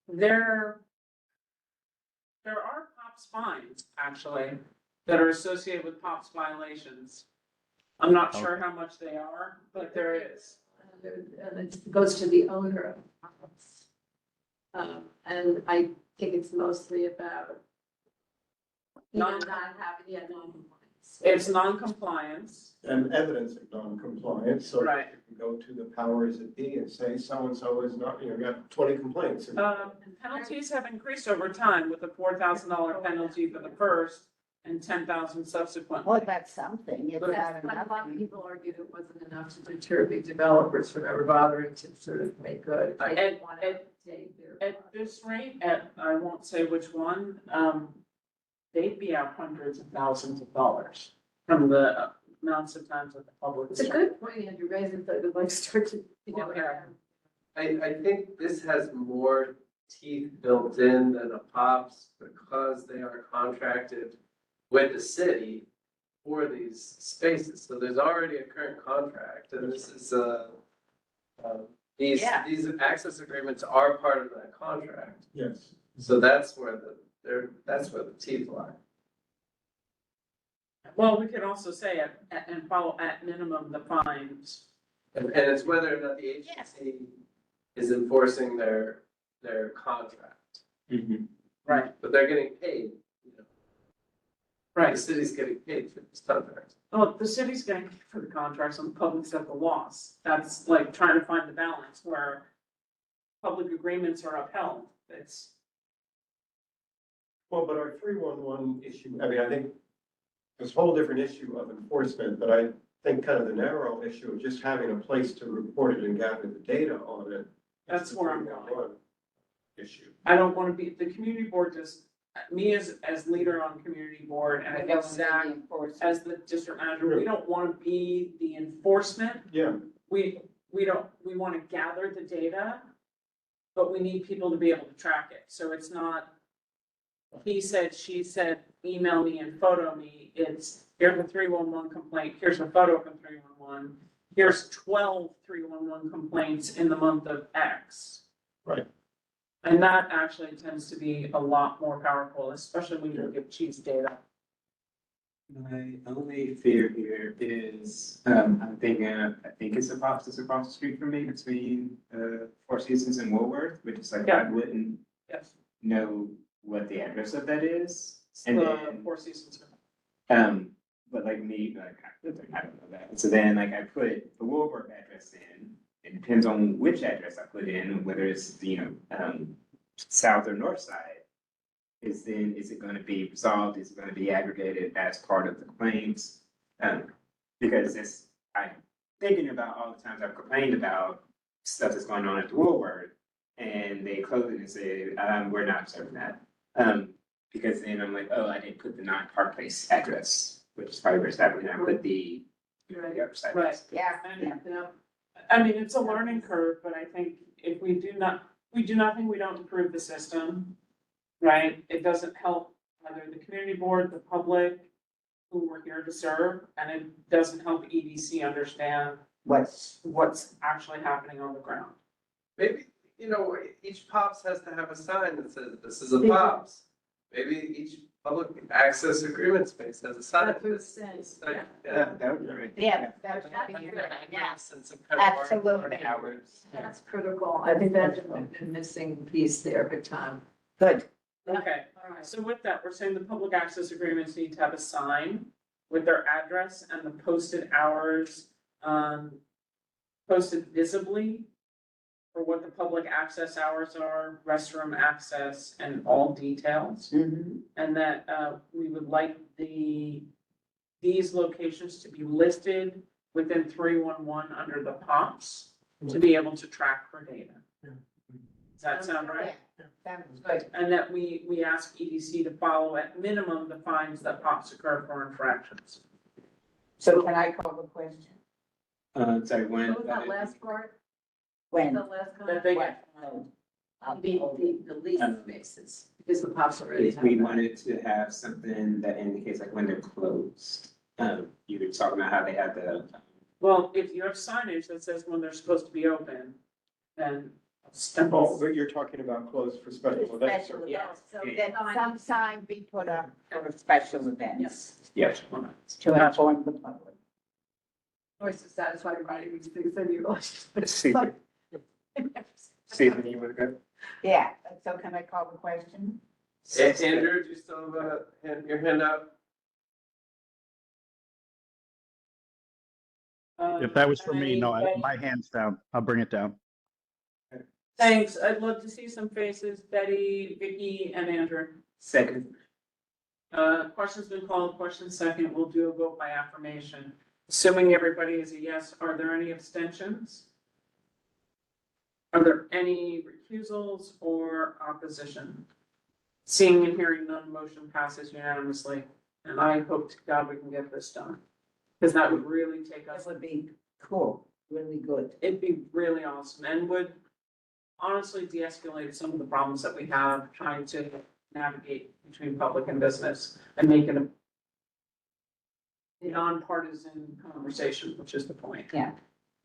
Speaker 1: There are POPs fines, actually, that are associated with POPs violations. I'm not sure how much they are, but there is.
Speaker 7: And it goes to the owner of the house. And I think it's mostly about not having, non-compliance.
Speaker 1: It's non-compliance.
Speaker 5: And evidence of non-compliance, so
Speaker 1: Right.
Speaker 5: you can go to the powers that be and say, so-and-so is not, got 20 complaints. And
Speaker 1: Penalties have increased over time with a $4,000 penalty for the first and 10,000 subsequently.
Speaker 2: Well, that's something. It's
Speaker 1: But
Speaker 2: not
Speaker 7: But a lot of
Speaker 2: enough.
Speaker 7: people argued it wasn't enough to deter big developers from ever bothering to sort of make good. They didn't want to take their.
Speaker 1: At this rate, I won't say which one, they'd be out hundreds of thousands of dollars from the amounts of times that the public.
Speaker 7: It's a good point, Andrew, raises that would like start to,
Speaker 1: Yeah.
Speaker 3: I think this has more teeth built in than a POPs because they are contracted with the city for these spaces. So there's already a current contract and this is, these access agreements are part of that contract.
Speaker 5: yes.
Speaker 3: So that's where that's where the teeth lie.
Speaker 1: Well, we could also say and follow at minimum the fines.
Speaker 3: And it's whether or not the agency is enforcing their contract,
Speaker 1: Right.
Speaker 3: but they're getting paid, The
Speaker 1: Right.
Speaker 3: city's getting paid for this contract.
Speaker 1: Well, the city's getting paid for the contracts and the public's at the loss. That's like trying to find the balance where public agreements are upheld. It's,
Speaker 5: Well, but our 311 issue, I think there's a whole different issue of enforcement, but I think kind of the narrow issue of just having a place to report it and gather the data on it.
Speaker 1: That's
Speaker 5: is
Speaker 1: where I'm
Speaker 5: the
Speaker 1: going.
Speaker 5: 311 Issue.
Speaker 1: I don't want to be, the community board just, me as leader on community board and I think Zach as the district manager, we don't want to be the enforcement.
Speaker 5: Yeah,
Speaker 1: We want to gather the data, but we need people to be able to track it. So it's not, he said, she said, email me and photo me. It's, here's a 311 complaint, here's a photo from 311. Here's 12 311 complaints in the month of X.
Speaker 5: Right.
Speaker 1: And that actually tends to be a lot more powerful, especially when you give chiefs data.
Speaker 6: my only fear here is, I'm thinking, I think it's across the street from me between, Four Seasons and Woolworth, which is like, I wouldn't
Speaker 1: Yes.
Speaker 6: know what the address of that is. And
Speaker 1: The
Speaker 6: then,
Speaker 1: Four Seasons.
Speaker 6: but like me, I don't know that. So then like I put the Woolworth address in. It depends on which address I put in, whether it's, south or north side. Is it gonna be resolved? Is it gonna be aggregated as part of the claims? Because I'm thinking about all the times I've complained about stuff that's going on at the Woolworth. And they close it and say, we're not serving that. Because then I'm like, oh, I didn't put the Park Place address, which is probably where it's at, when I put the other side.
Speaker 1: Right.
Speaker 2: Yeah,
Speaker 1: And
Speaker 2: yeah.
Speaker 1: I mean, it's a learning curve, but I think if we do nothing, we don't improve the system, right? It doesn't help either the community board, the public, who we're here to serve, and it doesn't help EDC understand what's actually happening on the ground.
Speaker 3: Maybe, each Pops has to have a sign that says, this is a Pops. Maybe each public access agreement space has a sign.
Speaker 7: That's what it says.
Speaker 3: Yeah.
Speaker 6: That would be great.
Speaker 2: Yeah, that would be good, yeah.
Speaker 3: And some kind of
Speaker 2: Absolutely.
Speaker 3: hours.
Speaker 7: That's critical. I think that's a missing piece there big time.
Speaker 2: Good.
Speaker 1: Okay,
Speaker 7: All right.
Speaker 1: so with that, we're saying the public access agreements need to have a sign with their address and the posted hours, posted visibly for what the public access hours are, restroom access, and all details. And that, we would like these locations to be listed within 311 under the POPs to be able to track for data. Does that sound right?
Speaker 2: Sounds good.
Speaker 1: And that we ask EDC to follow at minimum the fines that POPs occur for infractions.
Speaker 2: So can I call the question?
Speaker 6: Sorry, when?
Speaker 7: What was that last part?
Speaker 2: When?
Speaker 7: The last
Speaker 1: That
Speaker 7: comment?
Speaker 1: they
Speaker 2: What?
Speaker 1: get,
Speaker 7: The lease spaces, because the pops already
Speaker 6: If
Speaker 7: have
Speaker 6: we
Speaker 7: that.
Speaker 6: wanted to have something that indicates like when they're closed, you were talking about how they had the,
Speaker 1: well, if you have signage that says when they're supposed to be open, then
Speaker 5: Oh,
Speaker 1: simple.
Speaker 5: but you're talking about closed for special events.
Speaker 2: Special
Speaker 5: or-
Speaker 2: events, so
Speaker 6: Yeah.
Speaker 2: then some sign be put up for special events
Speaker 6: yes.
Speaker 2: to inform the public.
Speaker 7: Always to satisfy everybody, these things, then you always.
Speaker 6: Stephen, Stephen, you want to go?
Speaker 2: Yeah, so can I call the question?
Speaker 3: Andrew, do you still have your hand up?
Speaker 11: If that was for me, no,
Speaker 1: Betty-
Speaker 11: my hand's down. I'll bring it down.
Speaker 1: Thanks, I'd love to see some faces, Betty, Vicky, and Andrew.
Speaker 6: Second.
Speaker 1: Question's been called, question second, we'll do a vote by affirmation. Assuming everybody is a yes, are there any abstentions? Are there any recusals or opposition? Seeing and hearing none, motion passes unanimously, and I hope to God we can get this done. Because that would really take
Speaker 2: That
Speaker 1: us,
Speaker 2: would be cool, really good.
Speaker 1: it'd be really awesome and would honestly de-escalate some of the problems that we have trying to navigate between public and business and make it a nonpartisan conversation, which is the point.
Speaker 2: Yeah.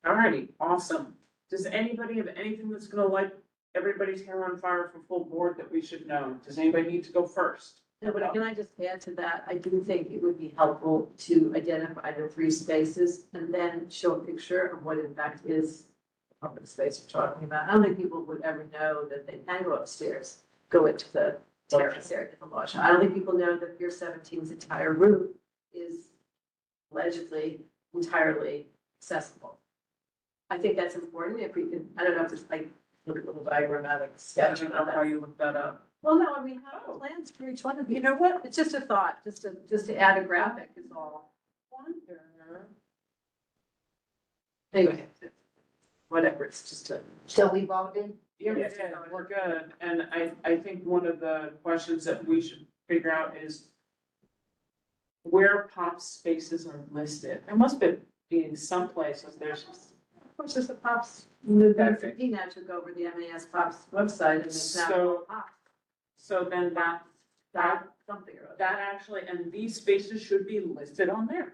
Speaker 1: Alrighty, awesome. Does anybody have anything that's gonna light everybody's hair on fire for full board that we should know? Does anybody need to go first?
Speaker 7: No, but can I just add to that? I do think it would be helpful to identify the 3 spaces and then show a picture of what in fact is the public space we're talking about. I don't think people would ever know that they can go upstairs, go into the terrace area at the lodge. I don't think people know that Pier 17's entire route is allegedly entirely accessible. I think that's important if we can, I don't know if it's like, look at a little diagrammatic
Speaker 1: I
Speaker 7: sketch
Speaker 1: don't
Speaker 7: of
Speaker 1: know how
Speaker 7: that.
Speaker 1: you look that up.
Speaker 7: Well, no, I mean, have plans for each one of, you know what, it's just a thought, just to add a graphic is all. Anyway, whatever, it's just a.
Speaker 2: So we voted?
Speaker 1: Yeah, we
Speaker 7: Yes.
Speaker 1: did, we're good. And I think one of the questions that we should figure out is where POP spaces are listed. There must be in some places, there's,
Speaker 7: Of course, there's the Pops, the Pina took over the MAS Pops website and it's now
Speaker 1: So-
Speaker 7: called Pops.
Speaker 1: so then that
Speaker 7: Something or other.
Speaker 1: that actually, and these spaces should be listed on there.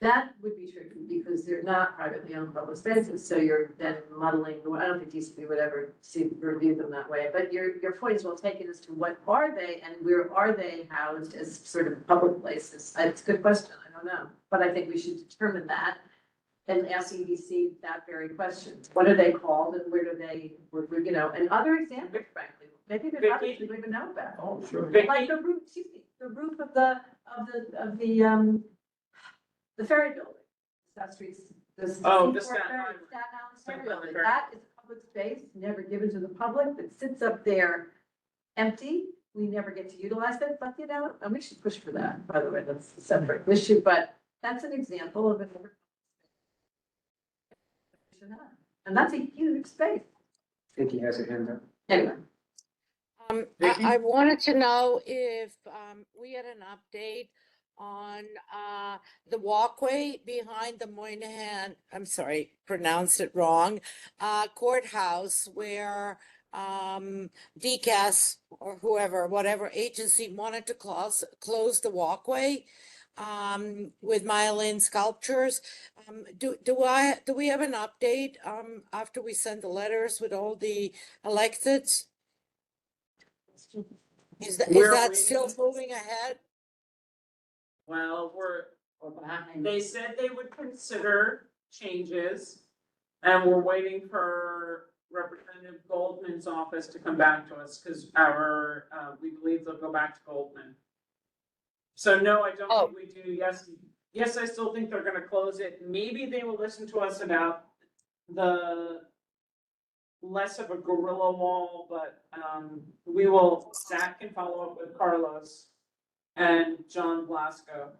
Speaker 7: That would be tricky because they're not privately owned public spaces, so you're then muddling, I don't think DCP would ever review them that way, but your point is well taken as to what are they and where are they housed as sort of public places? It's a good question, I don't know, but I think we should determine that and ask EDC that very question. What are they called and where do they, and other examples, frankly, maybe there's others we don't even know about.
Speaker 5: Oh, sure.
Speaker 7: Like the roof, the roof of the ferry building, South Street,
Speaker 1: Oh, the
Speaker 7: Seaport
Speaker 1: Staten
Speaker 7: Ferry,
Speaker 1: Island.
Speaker 7: Staten Island
Speaker 1: Staten
Speaker 7: ferry
Speaker 1: Island
Speaker 7: building.
Speaker 1: ferry.
Speaker 7: That is a public space, never given to the public, that sits up there empty. We never get to utilize it, but and we should push for that, by the way, that's a separate issue, but that's an example of an. And that's a huge space.
Speaker 6: Vicky has her hand up.
Speaker 7: Anyway.
Speaker 10: I wanted to know if, we had an update on, the walkway behind the Moynihan, I'm sorry, pronounced it wrong, courthouse where, DCAS or whoever, whatever agency wanted to close the walkway with myelin sculptures. Do we have an update after we send the letters with all the electeds? Is
Speaker 1: We're
Speaker 10: that still
Speaker 1: waiting.
Speaker 10: moving ahead?
Speaker 1: Well, they said they would consider changes. And we're waiting for Representative Goldman's office to come back to us, because we believe they'll go back to Goldman. So no, I don't think we do. Yes, I still think they're gonna close it. Maybe they will listen to us about the less of a gorilla wall, but, Zach can follow up with Carlos and John Blasco,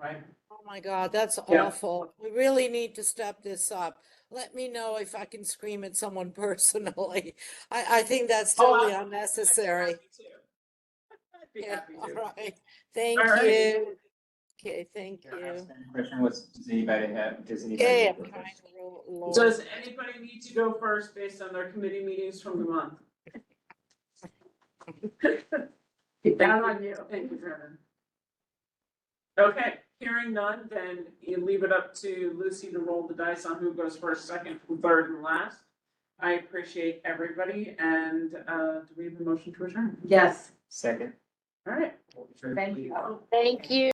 Speaker 1: right?
Speaker 10: Oh my God, that's
Speaker 1: Yeah.
Speaker 10: awful. We really need to step this up. Let me know if I can scream at someone personally. I think that's totally unnecessary.
Speaker 1: I'd be
Speaker 10: Yeah,
Speaker 1: happy
Speaker 10: all
Speaker 1: to.
Speaker 10: right. Thank
Speaker 1: All right.
Speaker 10: you. Okay, thank
Speaker 6: Your
Speaker 10: you.
Speaker 6: outstanding question was, does anybody have?
Speaker 10: Okay, I'm trying to roll.
Speaker 1: Does anybody need to go first based on their committee meetings from the month?
Speaker 7: Down on you.
Speaker 1: Thank you, Trevor. Okay, hearing none, then you leave it up to Lucy to roll the dice on who goes first, second, third, and last. I appreciate everybody, and do we have a motion to adjourn?
Speaker 7: Yes.
Speaker 6: Second.
Speaker 1: All right.
Speaker 2: Thank you.
Speaker 10: Thank you.